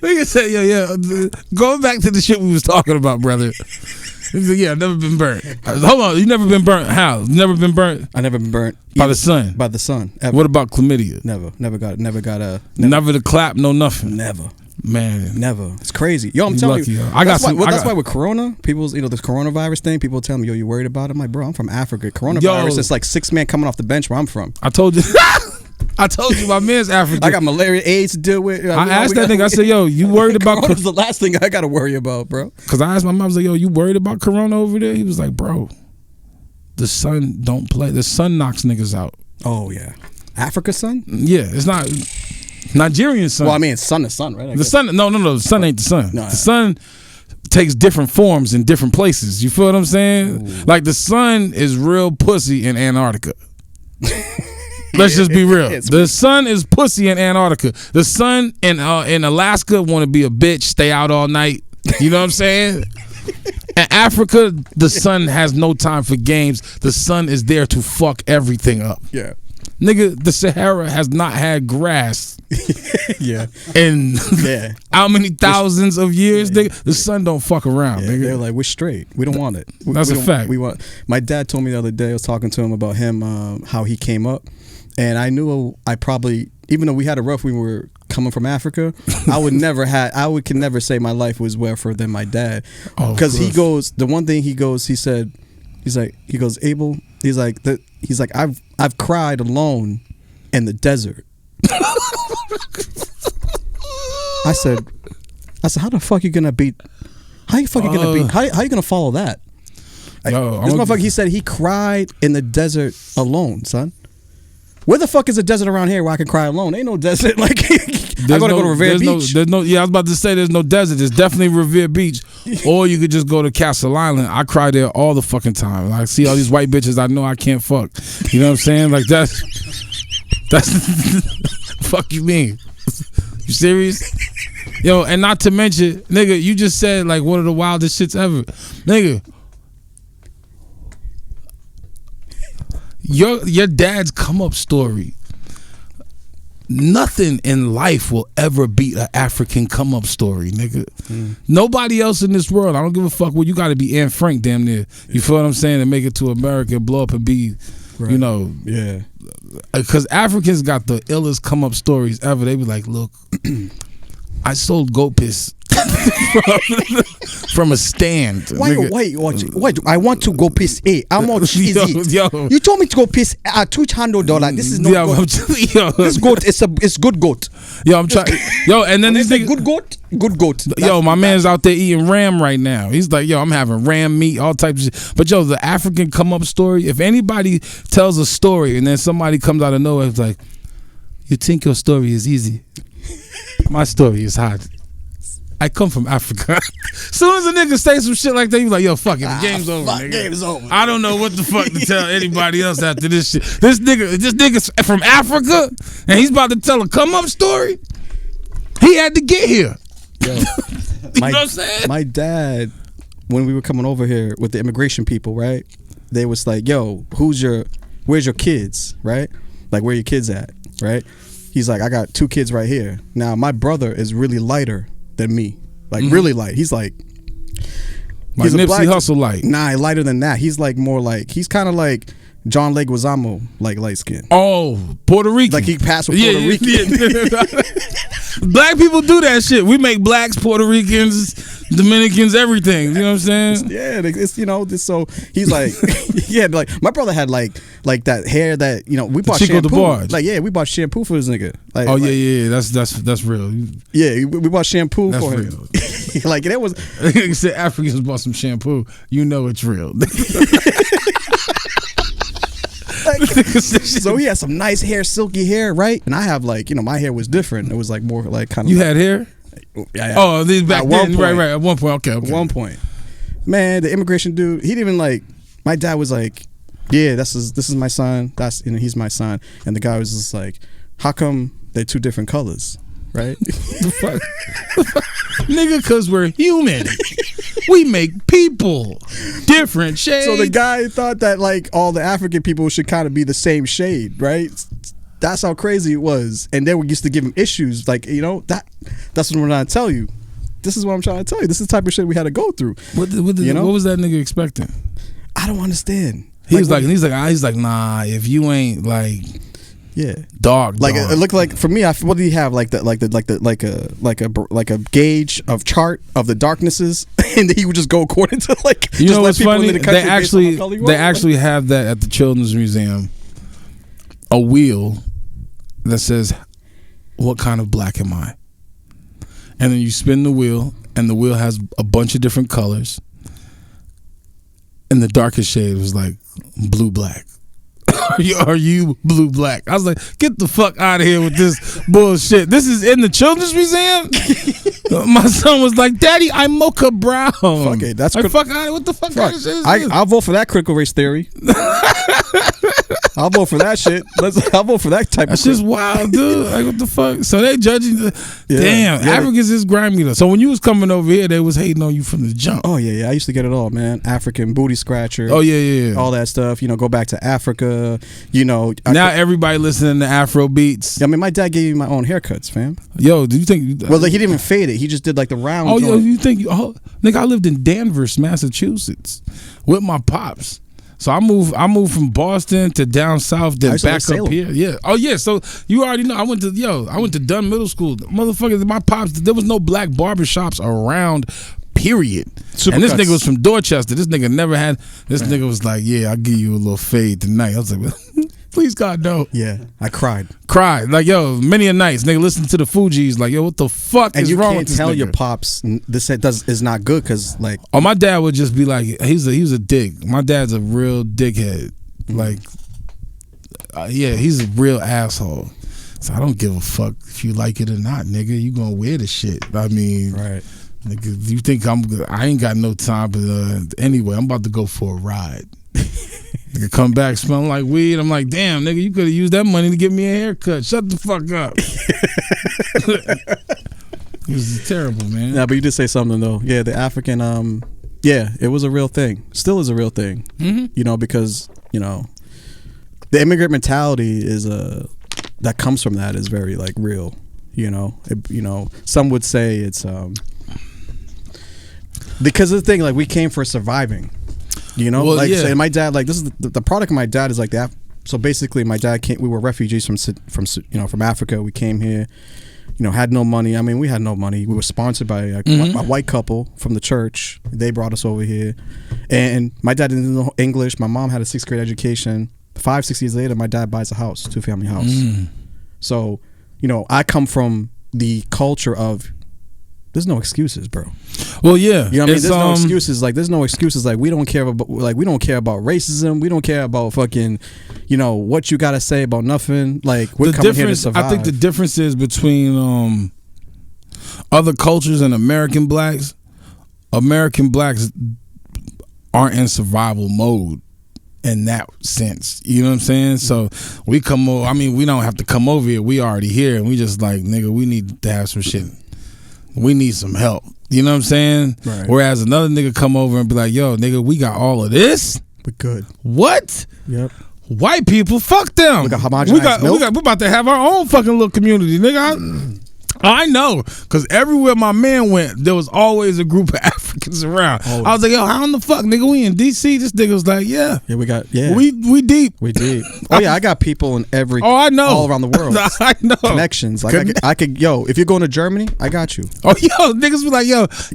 Nigga said, yeah. Going back to the shit we was talking about, brother. Yeah, I've never been burnt. Hold on, you never been burnt? How? You never been burnt? I never been burnt by the sun. By the sun. Ever. What about chlamydia? Never the clap, no nothing. Never. Man, never. It's crazy. Yo, I'm telling you. That's why with Corona, people's this coronavirus thing, people tell me, yo, you worried about it? I'm like, bro, I'm from Africa. Coronavirus is like 6 men coming off the bench where I'm from. I told you. My man's African. I got malaria, AIDS to deal with. I asked that nigga, I said, yo, you worried about Corona's the last thing I got to worry about, bro. Because I asked my mom, I was like, yo, you worried about Corona over there? He was like, bro, the sun don't play. The sun knocks niggas out. Oh, yeah. Africa sun? Yeah, it's not Nigerian sun. Well, I mean, it's sun to sun, right? The sun, no, the sun ain't the sun. No, the sun takes different forms in different places. You feel what I'm saying? Ooh. Like the sun is real pussy in Antarctica. Let's just be real. The sun is pussy in Antarctica. The sun in Alaska want to be a bitch, stay out all night. You know what I'm saying? In Africa, the sun has no time for games. The sun is there to fuck everything up. Yeah. Nigga, the Sahara has not had grass. Yeah. In how many thousands of years, nigga? The sun don't fuck around, nigga. They're like, we're straight. We don't want it. That's a fact. My dad told me the other day, I was talking to him about him, how he came up. And I knew I probably, even though we had a rough, we were coming from Africa, I could never say my life was rougher than my dad. Because he goes, the one thing he goes, Abel, he's like, I've cried alone in the desert. I said, how the fuck you gonna beat? How you gonna follow that? This motherfucker, he said he cried in the desert alone, son. Where the fuck is a desert around here where I can cry alone? Ain't no desert. Like I gotta go to Revere Beach. I was about to say there's no desert. There's definitely Revere Beach, or you could just go to Castle Island. I cry there all the fucking time. I see all these white bitches I know I can't fuck. You know what I'm saying? Like that's fuck you mean? You serious? Yo, and not to mention, nigga, you just said like one of the wildest shits ever, nigga. Your dad's come up story. Nothing in life will ever beat an African come up story, nigga. Nobody else in this world. I don't give a fuck. Well, you got to be Anne Frank, damn near. You feel what I'm saying? And make it to America and blow up and be, right. You know. Yeah. Because Africans got the illest come up stories ever. They be like, look, I sold goat piss from a stand. Wait. I want to go piss. How much is it? You told me to go piss at $200. This is not goat. This goat is good goat. Yo, I'm trying. Yo, and then these niggas. Good goat. Yo, my man's out there eating ram right now. He's like, yo, I'm having ram meat, all types of shit. But yo, the African come up story. If anybody tells a story and then somebody comes out of nowhere, it's like, you think your story is easy? My story is hard. I come from Africa. Soon as a nigga say some shit like that, you like, yo, fuck it, the game's over, nigga. Game's over. I don't know what the fuck to tell anybody else after this shit. This nigga's from Africa, and he's about to tell a come up story. He had to get here. Yo, you know what I'm saying? My dad, when we were coming over here with the immigration people, right? They was like, yo, where's your kids, right? Like, where your kids at, right? He's like, I got 2 kids right here. Now, my brother is really lighter than me. Like, really light. He's like... He's a Nipsey Hussle light. Nah, lighter than that. He's like more like... He's kind of like John Leguizamo, like light skin. Oh, Puerto Rican. Like, he passed with Puerto Rican. Yeah. Black people do that shit. We make blacks, Puerto Ricans, Dominicans, everything. You know what I'm saying? Yeah, it's so he's like, yeah, like my brother had like that hair that we bought Chico shampoo. DeBarge. Like, yeah, we bought shampoo for this nigga. Like, yeah, that's real. Yeah, we bought shampoo That's for him. real. Like, it was. He said Africans bought some shampoo. You know it's real. So he had some nice hair, silky hair, right? And I have like, my hair was different. It was like more like kind of. You had hair? Yeah. Oh, these back then, right. At one point, okay. At one point, man, the immigration dude, he didn't even like. My dad was like, "Yeah, this is my son. That's he's my son." And the guy was just like, "How come they're 2 different colors?" Right? The fuck? Nigga, because we're human. We make people different shades. So the guy thought that like all the African people should kind of be the same shade, right? That's how crazy it was. And then we used to give him issues like, that's what I'm trying to tell you. This is what I'm trying to tell you. This is the type of shit we had to go through. What was that nigga expecting? I don't understand. He's like, nah, if you ain't like, yeah, dark. It looked like for me. What did he have? Like a gauge of chart of the darknesses, and he would just go according to like. You know what's funny? They actually have that at the Children's Museum. A wheel that says, "What kind of black am I?" And then you spin the wheel, and the wheel has a bunch of different colors. And the darkest shade was like blue black. Are you blue black? I was like, get the fuck out of here with this bullshit. This is in the Children's Museum? My son was like, Daddy, I'm mocha brown. Fuck it, that's like, fuck out of here. What the fuck kind of shit is this? I'll vote for that critical race theory. I'll vote for that shit. I'll vote for that type of shit. That's just wild, dude. Like, what the fuck? So they judging. Damn, Africans is grimy though. So when you was coming over here, they was hating on you from the jump. Oh yeah. I used to get it all, man. African booty scratcher. Oh yeah. All that stuff. Go back to Africa. Now everybody listening to Afro beats. I mean, my dad gave me my own haircuts, fam. Yo, do you think? Well, like, he didn't even fade it. He just did like the round. Oh, yo, you think? Oh, nigga, I lived in Danvers, Massachusetts, with my pops. So I moved from Boston to down south, then back up here. Yeah. Oh yeah. So you already know I went to Dunn Middle School. Motherfuckers, my pops. There was no black barbershops around. Period. And this nigga was from Dorchester. This nigga never had. This nigga was like, yeah, I'll give you a little fade tonight. I was like, please God no. Yeah, I cried. Like, yo, many a nights, nigga, listen to the Fugees. Like, yo, what the fuck is wrong with this nigga? And you can't tell your pops this is not good because like. Oh, my dad would just be like, he's a dick. My dad's a real dickhead. Like, yeah, he's a real asshole. So I don't give a fuck if you like it or not, nigga. You gonna wear the shit. I mean, right. Nigga, you think I ain't got no time, but anyway, I'm about to go for a ride. Nigga come back smelling like weed. I'm like, damn, nigga, you could have used that money to get me a haircut. Shut the fuck up. It was terrible, man. Yeah, but you did say something though. Yeah, the African, it was a real thing. Still is a real thing. Mm-hmm. Because the immigrant mentality is that comes from that is very like real. Some would say it's because of the thing, like we came for surviving, Say my dad, like this is the product of my dad is like that. So basically, my dad came. We were refugees from Africa. We came here, had no money. I mean, we had no money. We were sponsored by a white couple from the church. They brought us over here. And my dad didn't know English. My mom had a 6th grade education. 5-6 years later, my dad buys a house, 2-family house. So, I come from the culture of there's no excuses, bro. Well, yeah. You know what I mean? There's no excuses. Like, there's no excuses. Like, we don't care about racism. We don't care about fucking, what you got to say about nothing. Like, we're coming here to survive. I think the difference is between other cultures and American blacks aren't in survival mode in that sense. You know what I'm saying? So we come over. I mean, we don't have to come over here. We already here. And we just like, nigga, we need to have some shit. We need some help. You know what I'm saying? Right. Whereas another nigga come over and be like, yo, nigga, we got all of this? We're good. What? Yep. White people, fuck them. We got homogenized milk. We're about to have our own fucking little community, nigga. I know, because everywhere my man went, there was always a group of Africans around. Oh. I was like, yo, how in the fuck, nigga? We in DC? This nigga was like, yeah. Yeah, we deep. We deep. Oh, yeah, I got people in every... Oh, I know. All around the world. I know. Connections. Like, I could, if you're going to Germany, I got you. Oh, yo, niggas be like,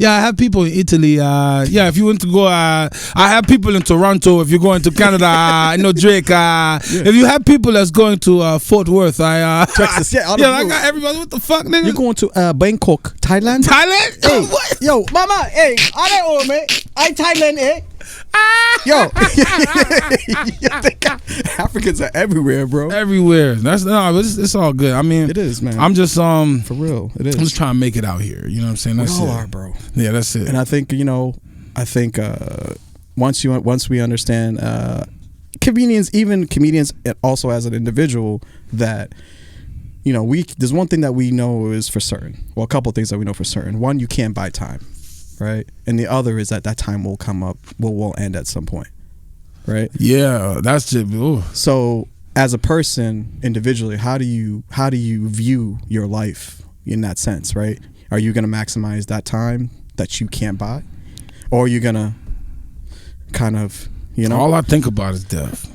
I have people in Italy. If you want to go, I have people in Toronto. If you're going to Canada, Drake. If you have people that's going to Fort Worth, Texas, I got everybody. What the fuck, nigga? You're going to Bangkok, Thailand? Thailand? Hey, what? Yo, mama, hey, I Thailand, eh? Yo, Africans are everywhere, bro. Everywhere. It's all good. I mean, it is, man. I'm just for real. It is. I'm just trying to make it out here. You know what I'm saying? That's we all it. are, bro. Yeah, that's it. And I think once we understand comedians also as an individual that. There's one thing that we know is for certain. Well, a couple of things that we know for certain. One, you can't buy time, right? And the other is that time will come up, will end at some point, right? Yeah, that's it. Ooh. So, as a person, individually, how do you view your life in that sense, right? Are you going to maximize that time that you can't buy, or are you going to kind of, All I think about is death.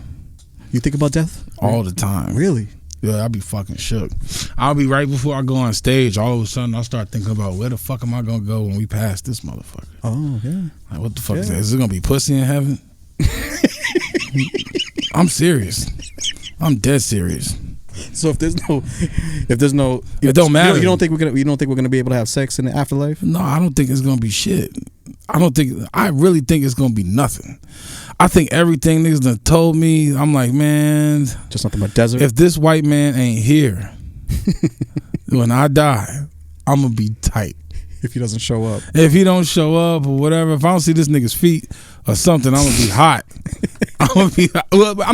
You think about death all the time. Really? Yeah, I'll be fucking shook. I'll be right before I go on stage. All of a sudden, I'll start thinking about where the fuck am I gonna go when we pass this motherfucker? Oh yeah. Like, what the fuck is that? Is it gonna be pussy in heaven? I'm serious. I'm dead serious. So if there's no, it don't matter. You don't think we're gonna be able to have sex in the afterlife? No, I don't think it's gonna be shit. I really think it's gonna be nothing. I think everything niggas done told me, I'm like, man, just nothing but desert. If this white man ain't here when I die, I'm gonna be tight. If he doesn't show up. If he don't show up or whatever, if I don't see this nigga's feet or something, I'm gonna be hot. I'm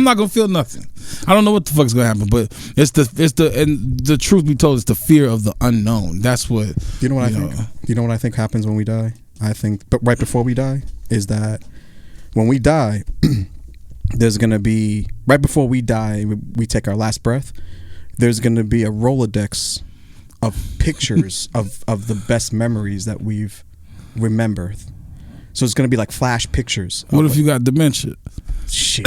not gonna feel nothing. I don't know what the fuck's gonna happen, but and the truth be told, it's the fear of the unknown. That's what you know what I think. You know what I think happens when we die? I think, but right before we die, is that when we die, there's gonna be right before we die, we take our last breath. There's gonna be a Rolodex of pictures of the best memories that we've remembered. So it's gonna be like flash pictures. What if you got dementia? Shit.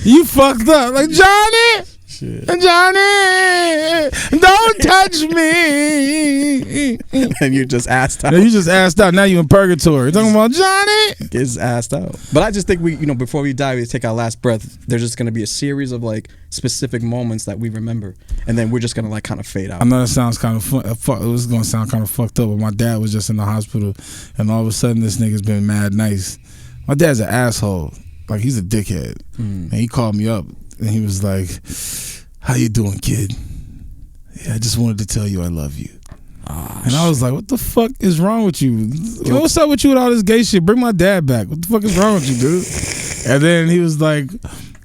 You fucked up. Like, Johnny. Shit. Johnny, don't touch me. And you just asked out. You just asked out. Now you in purgatory. You're talking about Johnny. Gets asked out. But I just think before we die, we take our last breath. There's just gonna be a series of like specific moments that we remember, and then we're just gonna like kind of fade out. I know that sounds kind of fun. It was gonna sound kind of fucked up, but my dad was just in the hospital, and all of a sudden this nigga's been mad nice. My dad's an asshole. Like, he's a dickhead. And he called me up and he was like, how you doing, kid? Yeah, I just wanted to tell you I love you. And I was like, what the fuck is wrong with you? What's up with you with all this gay shit? Bring my dad back. What the fuck is wrong with you, dude? And then he was like,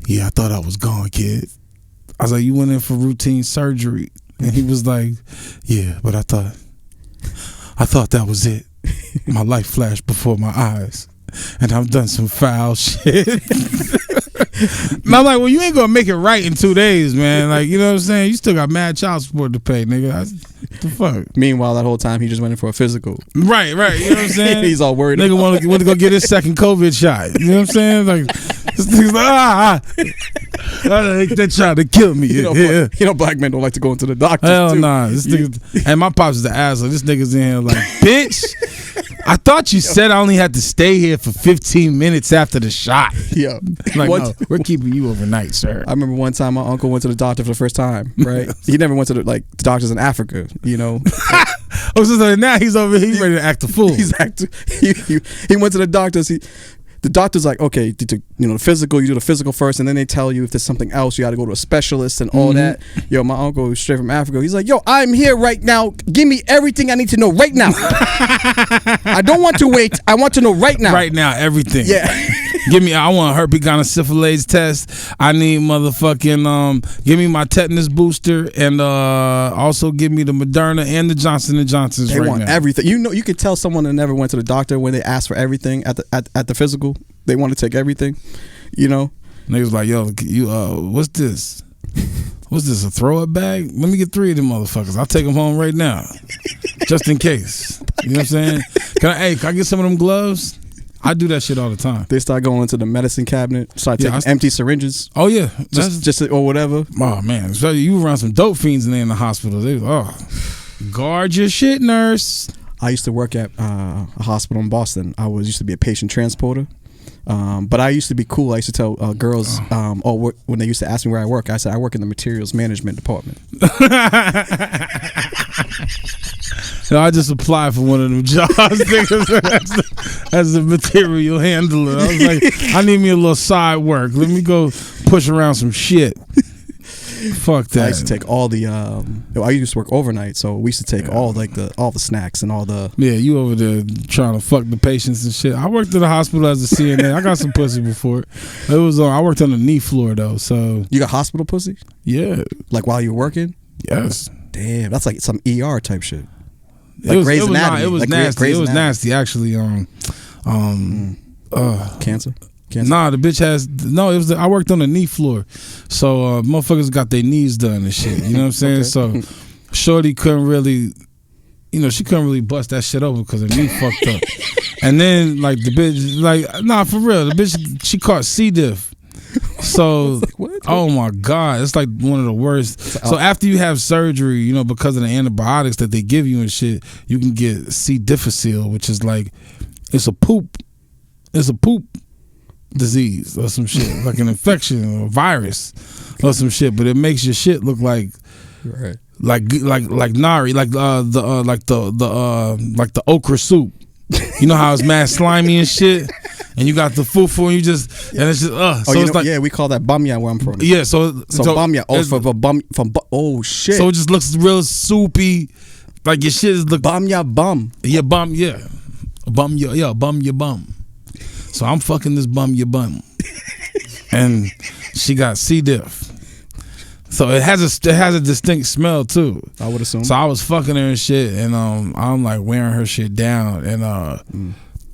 yeah, I thought I was gone, kid. I was like, you went in for routine surgery. And he was like, yeah, but I thought that was it. My life flashed before my eyes. And I've done some foul shit. And I'm like, well, you ain't gonna make it right in 2 days, man. Like, you know what I'm saying? You still got mad child support to pay, nigga. What the fuck? Meanwhile, that whole time he just went in for a physical. Right. You know what I'm saying? He's all worried. Nigga want to go get his second COVID shot. You know what I'm saying? Like, This nigga's like, they trying to kill me. Black men don't like to go into the doctor. Hell nah. This nigga, and my pops is the asshole. This nigga's in here like, bitch, I thought you said I only had to stay here for 15 minutes after the shot. Yeah. Like, no, we're keeping you overnight, sir. I remember one time my uncle went to the doctor for the first time, right? He never went to the doctors in Africa, So now he's over here, he's ready to act a fool. He went to the doctors. The doctor's like, okay, the physical, you do the physical first, and then they tell you if there's something else, you got to go to a specialist and all that. Yo, my uncle was straight from Africa. He's like, yo, I'm here right now. Give me everything I need to know right now. I don't want to wait. I want to know right now. Right now, everything. Yeah. I want a herpes gonorrhea test. I need motherfucking, give me my tetanus booster, and also give me the Moderna and the Johnson & Johnson's they right want now. Everything. You could tell someone that never went to the doctor when they ask for everything at the physical. They want to take everything, Niggas like, yo, you what's this? What's this, a throw-up bag? Let me get 3 of them motherfuckers. I'll take them home right now, just in case. You know what I'm saying? Can I get some of them gloves? I do that shit all the time. They start going into the medicine cabinet, start taking empty syringes. Oh yeah, just or whatever. Oh man, so you around some dope fiends and they in the hospital. Guard your shit, nurse. I used to work at a hospital in Boston. I used to be a patient transporter. But I used to be cool. I used to tell girls, when they used to ask me where I work, I said I work in the materials management department. I just applied for one of them jobs as a material handler. I was like, I need me a little side work. Let me go push around some shit. Fuck that. I used to take all the I used to work overnight, so we used to take all the snacks and all the you over there trying to fuck the patients and shit. I worked at the hospital as a CNA. I got some pussy before. It was I worked on the knee floor though, so you got hospital pussy? Yeah. Like while you were working? Yes. Damn, that's like some ER type shit. Like Grey's Anatomy. It was nasty. It was nasty actually. Cancer? Nah, the bitch has I worked on the knee floor, so motherfuckers got their knees done and shit. You know what I'm saying? Okay. So shorty couldn't really, she couldn't really bust that shit over because her knee fucked up. And then like the bitch, nah, for real, the bitch she caught C. diff. So oh my god, it's like one of the worst. So after you have surgery, because of the antibiotics that they give you and shit, you can get C. difficile, which is like it's a poop disease or some shit, like an infection or a virus or some shit, but it makes your shit look like nari, like the okra soup. You know how it's mad slimy and shit, and you got the fufu and it's just So it's like, we call that bamya where I'm from. Yeah, so bamya. Oh shit. So it just looks real soupy, like your shit is bamya bum. Yeah, bum your bum. So I'm fucking this bum your bum, and she got C. diff. So it has a distinct smell too. I would assume. So I was fucking her and shit, and I'm like wearing her shit down, and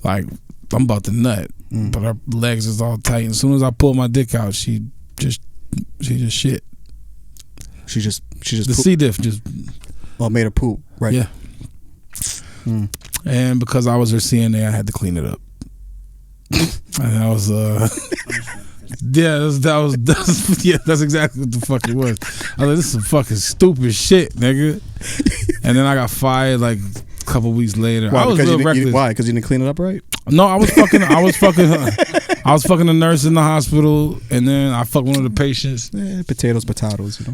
like I'm about to nut, but her legs is all tight. And as soon as I pull my dick out, she just shit. She just the C. diff just made her poop, right? Yeah. And because I was her CNA, I had to clean it up. And that was that's exactly what the fuck it was. I was like, this is some fucking stupid shit, nigga. And then I got fired like a couple weeks later. Why? I was real reckless. Why? Because you didn't clean it up right? No, I was fucking a nurse in the hospital, and then I fucked one of the patients. Potatoes.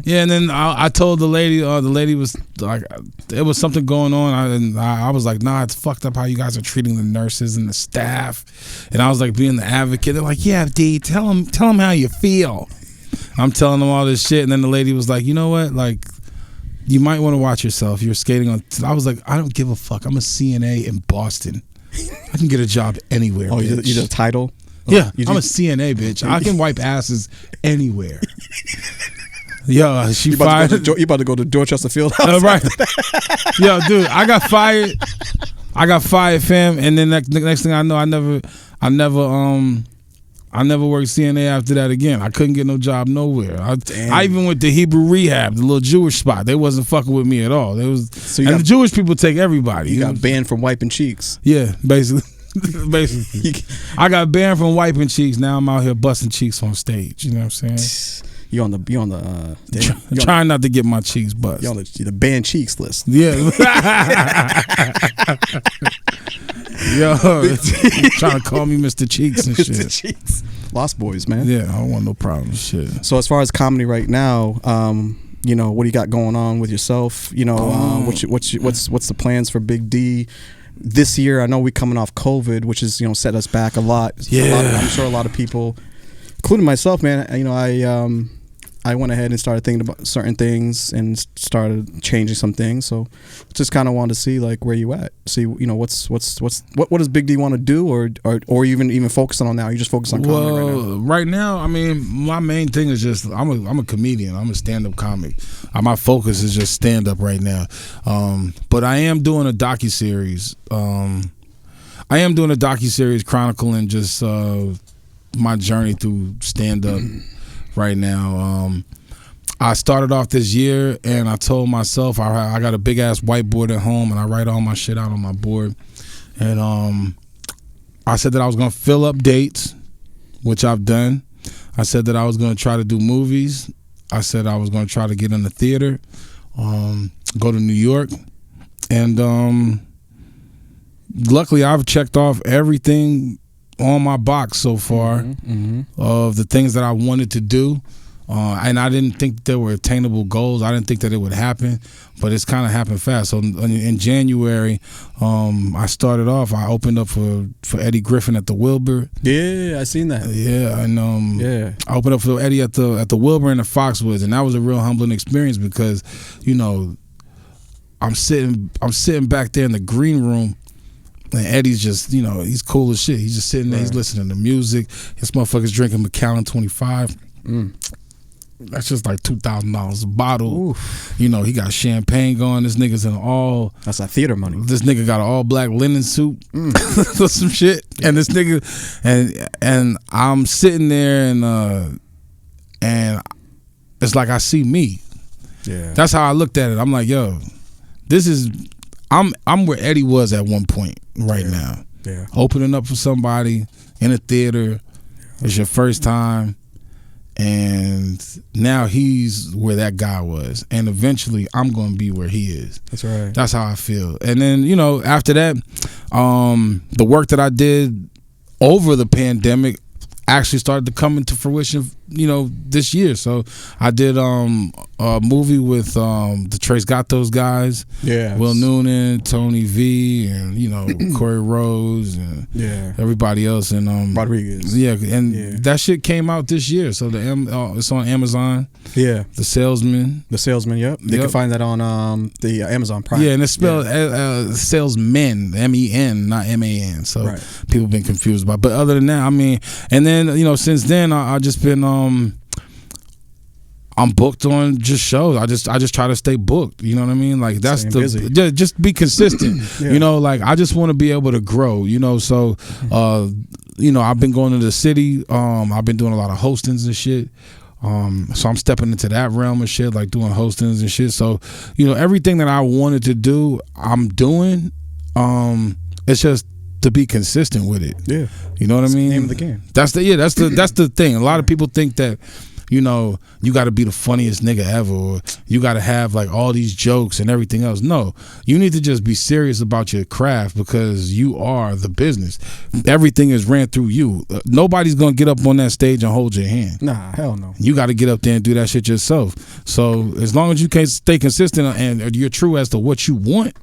Yeah, and then I told the lady was like, there was something going on, I was like, nah, it's fucked up how you guys are treating the nurses and the staff. And I was like being the advocate. They're like, yeah, D, tell them how you feel. I'm telling them all this shit, and then the lady was like, you know what, like, you might want to watch yourself. You're skating on. I was like, I don't give a fuck. I'm a CNA in Boston. I can get a job anywhere. Oh, you did a title? Yeah, I'm a CNA, bitch. I can wipe asses anywhere. Yo, she fired. You about to go to Dorchester Fieldhouse? Right. Yo, dude, I got fired. Fam. And then the next thing I know, I never worked CNA after that again. I couldn't get no job nowhere. I even went to Hebrew Rehab, the little Jewish spot. They wasn't fucking with me at all. The Jewish people take everybody. You got banned from wiping cheeks. Yeah, basically. Basically, I got banned from wiping cheeks. Now I'm out here busting cheeks on stage. You know what I'm saying? You on the trying not to get my cheeks bust. You on the banned cheeks list. Yeah. Yo, trying to call me Mr. Cheeks and shit. Mr. Cheeks. Lost Boys, man. Yeah, I don't want no problems. Shit. So as far as comedy right now, you know, what do you got going on with yourself? You know, what's the plans for Big D this year? I know we're coming off COVID, which has, you know, set us back a lot. Yeah. I'm sure a lot of people, including myself, man. You know, I went ahead and started thinking about certain things and started changing some things. So just kind of wanted to see like where you at. See, you know, what does Big D want to do, or even focusing on now? You just focus on comedy right now. I mean, my main thing is just I'm a comedian. I'm a stand-up comic. My focus is just stand-up right now. But I am doing a docuseries. Chronicling just my journey through stand-up. Right now, I started off this year and I told myself I got a big ass whiteboard at home and I write all my shit out on my board, and I said that I was gonna fill up dates, which I've done. I said that I was gonna try to do movies. I said I was gonna try to get in the theater, go to New York, and luckily I've checked off everything on my box so far of the things that I wanted to do, and I didn't think there were attainable goals. I didn't think that it would happen, but it's kind of happened fast. So in January, I started off. I opened up for Eddie Griffin at the Wilbur. Yeah, I seen that. Yeah, and I opened up for Eddie at the Wilbur and the Foxwoods, and that was a real humbling experience because, you know, I'm sitting back there in the green room. And Eddie's just, you know, he's cool as shit. He's just sitting there, he's listening to music. This motherfucker's drinking Macallan 25. That's just like $2,000 a bottle. Oof. You know, he got champagne going. This nigga's in all. That's like theater money. This nigga got an all black linen suit. Some shit. And this nigga, and I'm sitting there and it's like I see me. Yeah. That's how I looked at it. I'm like, yo, this is. I'm where Eddie was at one point right now. Yeah. Opening up for somebody in a theater. It's your first time. And now he's where that guy was. And eventually I'm going to be where he is. That's right. That's how I feel. And then, you know, after that, the work that I did over the pandemic actually started to come into fruition, you know, this year. So I did a movie with the Trace Gatos guys, Will Noonan, Tony V, and, you know, Corey Rose and everybody else, and Rodriguez. That shit came out this year. So it's on Amazon. Yeah, The Salesman. Yep. They can find that on the Amazon Prime. Yeah, and it's spelled Salesmen, MEN, not MAN. So people have been confused about. But other than that, I mean, and then, you know, since then I just been I'm booked on just shows. I just try to stay booked. You know what I mean? Like that's just be consistent. You know, like I just want to be able to grow. You know, so you know, I've been going to the city. I've been doing a lot of hostings and shit. So I'm stepping into that realm of shit, like doing hostings and shit. So, you know, everything that I wanted to do, I'm doing. It's just to be consistent with it. Yeah. You know what I mean? Name of the game. That's the thing. A lot of people think that, you know, you got to be the funniest nigga ever, or you got to have like all these jokes and everything else. No, you need to just be serious about your craft because you are the business. Everything is ran through you. Nobody's going to get up on that stage and hold your hand. Nah, hell no. You got to get up there and do that shit yourself. So as long as you can stay consistent and you're true as to what you want,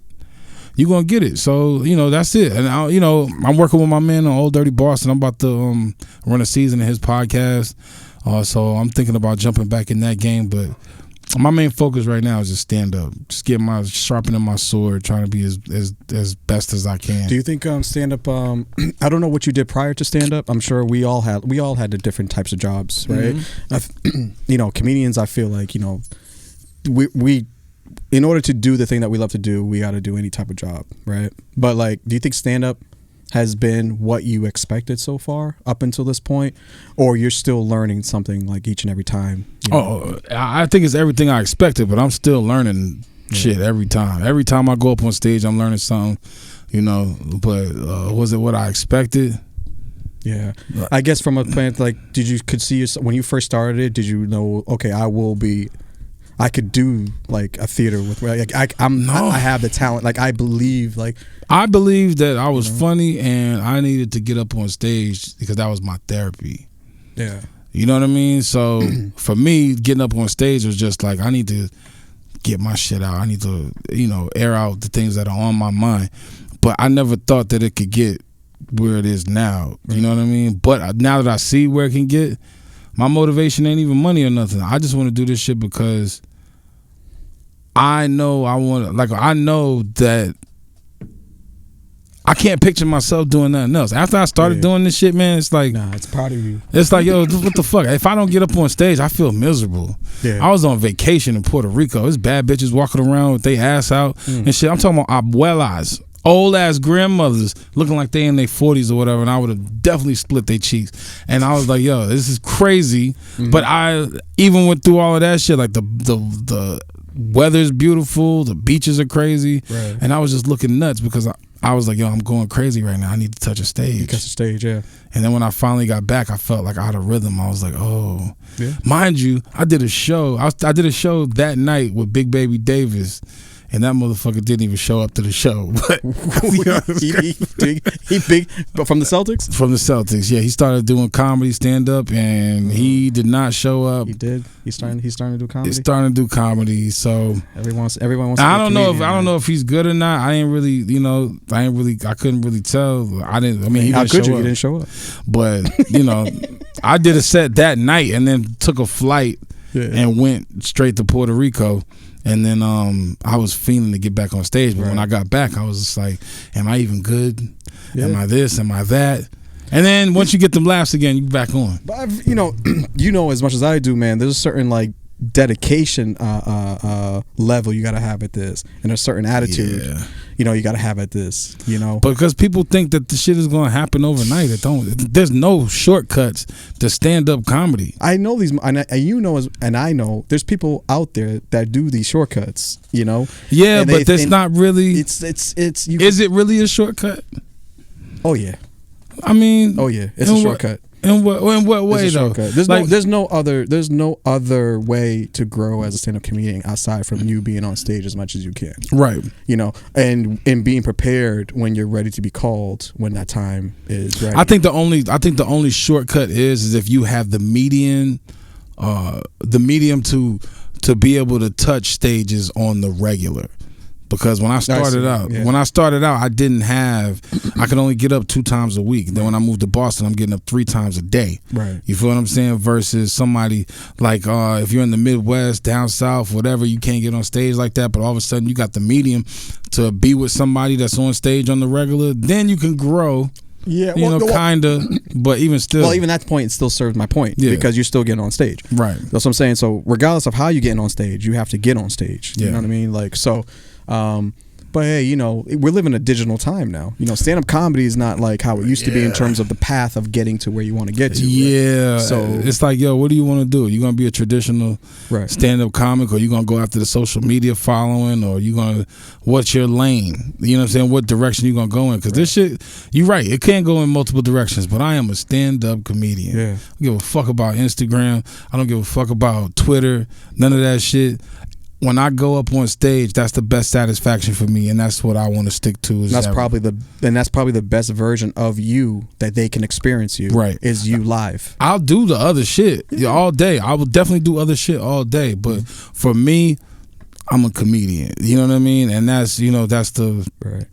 you're going to get it. So, you know, that's it. And, you know, I'm working with my man on Old Dirty Boston. I'm about to run a season of his podcast. So I'm thinking about jumping back in that game, but my main focus right now is just stand up, just sharpening my sword, trying to be as best as I can. Do you think stand up? I don't know what you did prior to stand up. I'm sure we all had the different types of jobs, right? Mm-hmm. You know, comedians. I feel like, you know, we in order to do the thing that we love to do, we got to do any type of job, right? But like, do you think stand up has been what you expected so far up until this point, or you're still learning something like each and every time? You know? I think it's everything I expected, but I'm still learning shit every time. Every time I go up on stage, I'm learning something, you know. But was it what I expected? Yeah, I guess from a point, like, could see yourself when you first started it? Did you know? Okay, I could do like a theater with like I have the talent. Like I believe that I was funny and I needed to get up on stage because that was my therapy. Yeah, you know what I mean. So for me, getting up on stage was just like I need to get my shit out. I need to air out the things that are on my mind. But I never thought that it could get where it is now, you know what I mean? But now that I see where it can get, my motivation ain't even money or nothing. I just want to do this shit because I know I know that I can't picture myself doing nothing else. After I started doing this shit, man, it's like, it's part of you. It's like, yo, what the fuck? If I don't get up on stage, I feel miserable. Yeah. I was on vacation in Puerto Rico. There's bad bitches walking around with their ass out and shit. I'm talking about abuelas. Old ass grandmothers looking like they in their 40s or whatever, and I would have definitely split their cheeks. And I was like, yo, this is crazy. But I even went through all of that shit. Like the weather's beautiful, the beaches are crazy, and I was just looking nuts because I was like, yo, I'm going crazy right now. I need to touch a stage. You touch a stage, yeah. And then when I finally got back, I felt like out of rhythm. I was like, oh, mind you, I did a show. I did a show that night with Big Baby Davis. And that motherfucker didn't even show up to the show. But he big, but from the Celtics? From the Celtics, yeah. He started doing comedy, stand up, and he did not show up. He did. He's starting to do comedy. He's starting to do comedy. So everyone wants. I don't know if he's good or not. I couldn't really tell. How could you? He didn't show up. But I did a set that night and then took a flight and went straight to Puerto Rico. And then I was feeling to get back on stage, but when I got back, I was just like, am I even good? Yeah. Am I this? Am I that? And then once you get them laughs again, you back on. But as much as I do, man, there's a certain like dedication level you got to have at this, and a certain attitude you got to have at this, because people think that the shit is going to happen overnight. There's no shortcuts to stand-up comedy. I know these, and I know there's people out there that do these shortcuts, yeah, but that's not really is it really a shortcut? Oh yeah, I mean, it's a shortcut. In what way though? There's no other way to grow as a stand-up comedian aside from you being on stage as much as you can. Right. And being prepared when you're ready to be called when that time is ready. I think the only shortcut is if you have the medium to be able to touch stages on the regular. Because when I started out, I could only get up 2 times a week. Then when I moved to Boston, I'm getting up 3 times a day. Right. You feel what I'm saying? Versus somebody like if you're in the Midwest, down south, whatever, you can't get on stage like that. But all of a sudden, you got the medium to be with somebody that's on stage on the regular. Then you can grow. Yeah, kind of, but even still. Well, even that point, it still serves my point because you're still getting on stage. Right. That's what I'm saying. So regardless of how you're getting on stage, you have to get on stage. You know what I mean? Like, so, but hey, we're living a digital time now. Stand-up comedy is not like how it used to be in terms of the path of getting to where you want to get to. Yeah. Right? So it's like, yo, what do you want to do? You gonna be a traditional stand-up comic, or you gonna go after the social media following, or what's your lane? You know what I'm saying? What direction you gonna go in? Because this shit, you're right, it can't go in multiple directions. But I am a stand-up comedian. Yeah. I don't give a fuck about Instagram. I don't give a fuck about Twitter. None of that shit. When I go up on stage, that's the best satisfaction for me, and that's what I want to stick to. That's probably the best version of you that they can experience you. Right, is you live. I'll do the other shit all day. I will definitely do other shit all day, but for me, I'm a comedian. You know what I mean? And that's that's the right.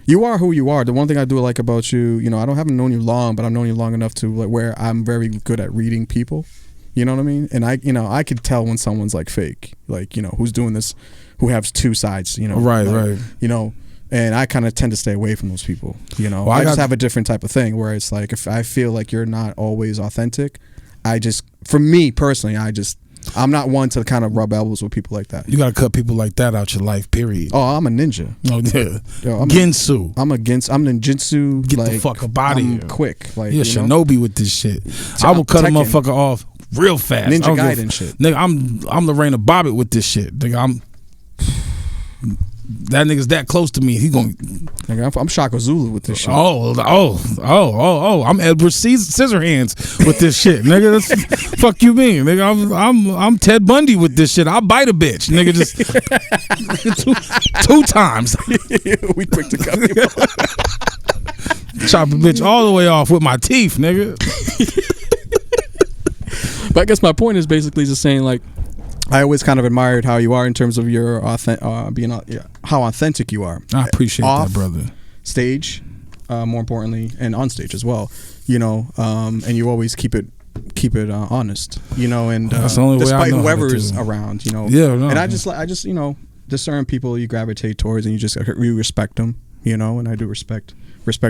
You are who you are. The one thing I do like about you, I haven't known you long, but I've known you long enough to where I'm very good at reading people. You know what I mean? And I could tell when someone's like fake, like, who's doing this, who has 2 sides, Right, like, right. And I kind of tend to stay away from those people, Well, I just have a different type of thing where it's like, if I feel like you're not always authentic, for me personally, I'm not one to kind of rub elbows with people like that. You got to cut people like that out your life, period. Oh, I'm a ninja. Oh, yeah. I'm Ginsu. I'm ninjutsu. Get the fuck up out of here. Quick. Like, Shinobi with this shit. I will cut a motherfucker off real fast. Ninja Gaiden shit. Nigga, I'm Lorena Bobbitt with this shit. Nigga, that nigga's that close to me. He going. Nigga, I'm Shaka Zulu with this shit. I'm Edward Scissorhands with this shit, nigga. That's, fuck you mean, nigga? I'm Ted Bundy with this shit. I'll bite a bitch, nigga. Just two times. We quick to cut you off. Chop a bitch all the way off with my teeth, nigga. But I guess my point is basically just saying, like, I always kind of admired how you are in terms of your how authentic you are. I appreciate that, brother. Stage, more importantly, and on stage as well. You know, and you always keep it honest. You know, and that's the only way I despite know whoever's around. You know, yeah. No, and I just you know, there's certain people you gravitate towards, and you respect them. You know, and I do respect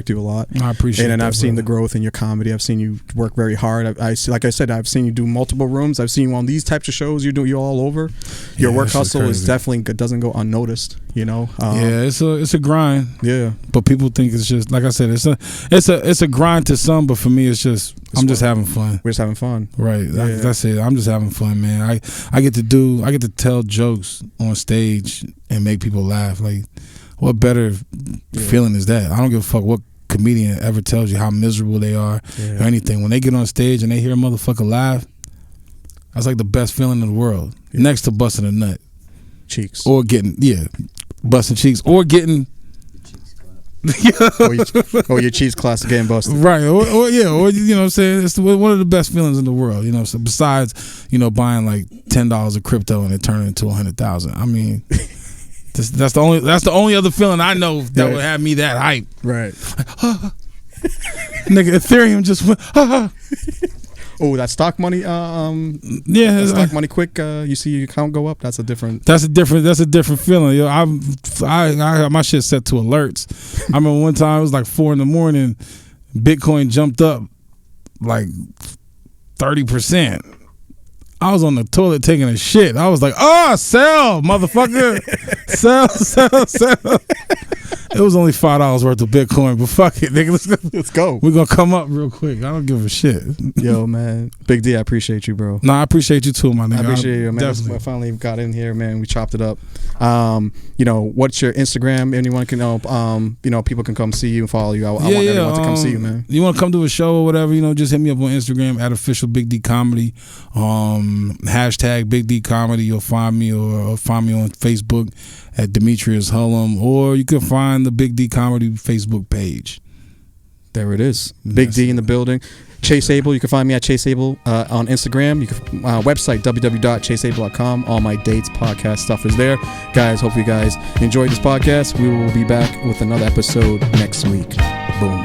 you a lot. I appreciate it. And I've seen the growth in your comedy. I've seen you work very hard. Like I said, I've seen you do multiple rooms. I've seen you on these types of shows. You're all over. Your work hustle is definitely doesn't go unnoticed. You know. It's a grind. Yeah. But people think it's just, like I said, it's a grind to some, but for me it's just I'm just having fun. We're just having fun. Right. That's it. I'm just having fun, man. I get to tell jokes on stage and make people laugh. Like, what better feeling is that? I don't give a fuck what comedian ever tells you how miserable they are or anything. When they get on stage and they hear a motherfucker laugh, that's like the best feeling in the world. Yeah. Next to busting a nut. Cheeks. Or getting, busting cheeks. Or getting... or your cheeks class getting busted. Right. Or you know what I'm saying? It's one of the best feelings in the world. You know, so besides, buying like $10 of crypto and it turning into 100,000. I mean... That's the only other feeling I know that would have me that hype. Right. Nigga, Ethereum just went. Oh, that stock money. Stock money quick. You see your account go up. That's a different feeling. Yo, I got my shit set to alerts. I remember one time it was like 4 a.m. Bitcoin jumped up like 30%. I was on the toilet taking a shit. I was like, sell, motherfucker. sell. It was only $5 worth of Bitcoin, but fuck it, nigga. Let's go. We're going to come up real quick. I don't give a shit. Yo, man. Big D, I appreciate you, bro. Nah, I appreciate you too, my nigga. I appreciate you, man. Definitely. I finally got in here, man. We chopped it up. What's your Instagram? Anyone can know, people can come see you and follow you. I want everyone to come see you, man. You want to come to a show or whatever, just hit me up on Instagram at official Big D Comedy. Hashtag Big D Comedy. You'll find me, or find me on Facebook at Demetrius Hullum, or you can find the Big D Comedy Facebook page. There it is. Big D in the building. Chase Abel. You can find me at Chase Abel on Instagram. You can website www.chaseabel.com. All my dates, podcast stuff is there. Guys, hope you guys enjoyed this podcast. We will be back with another episode next week. Boom.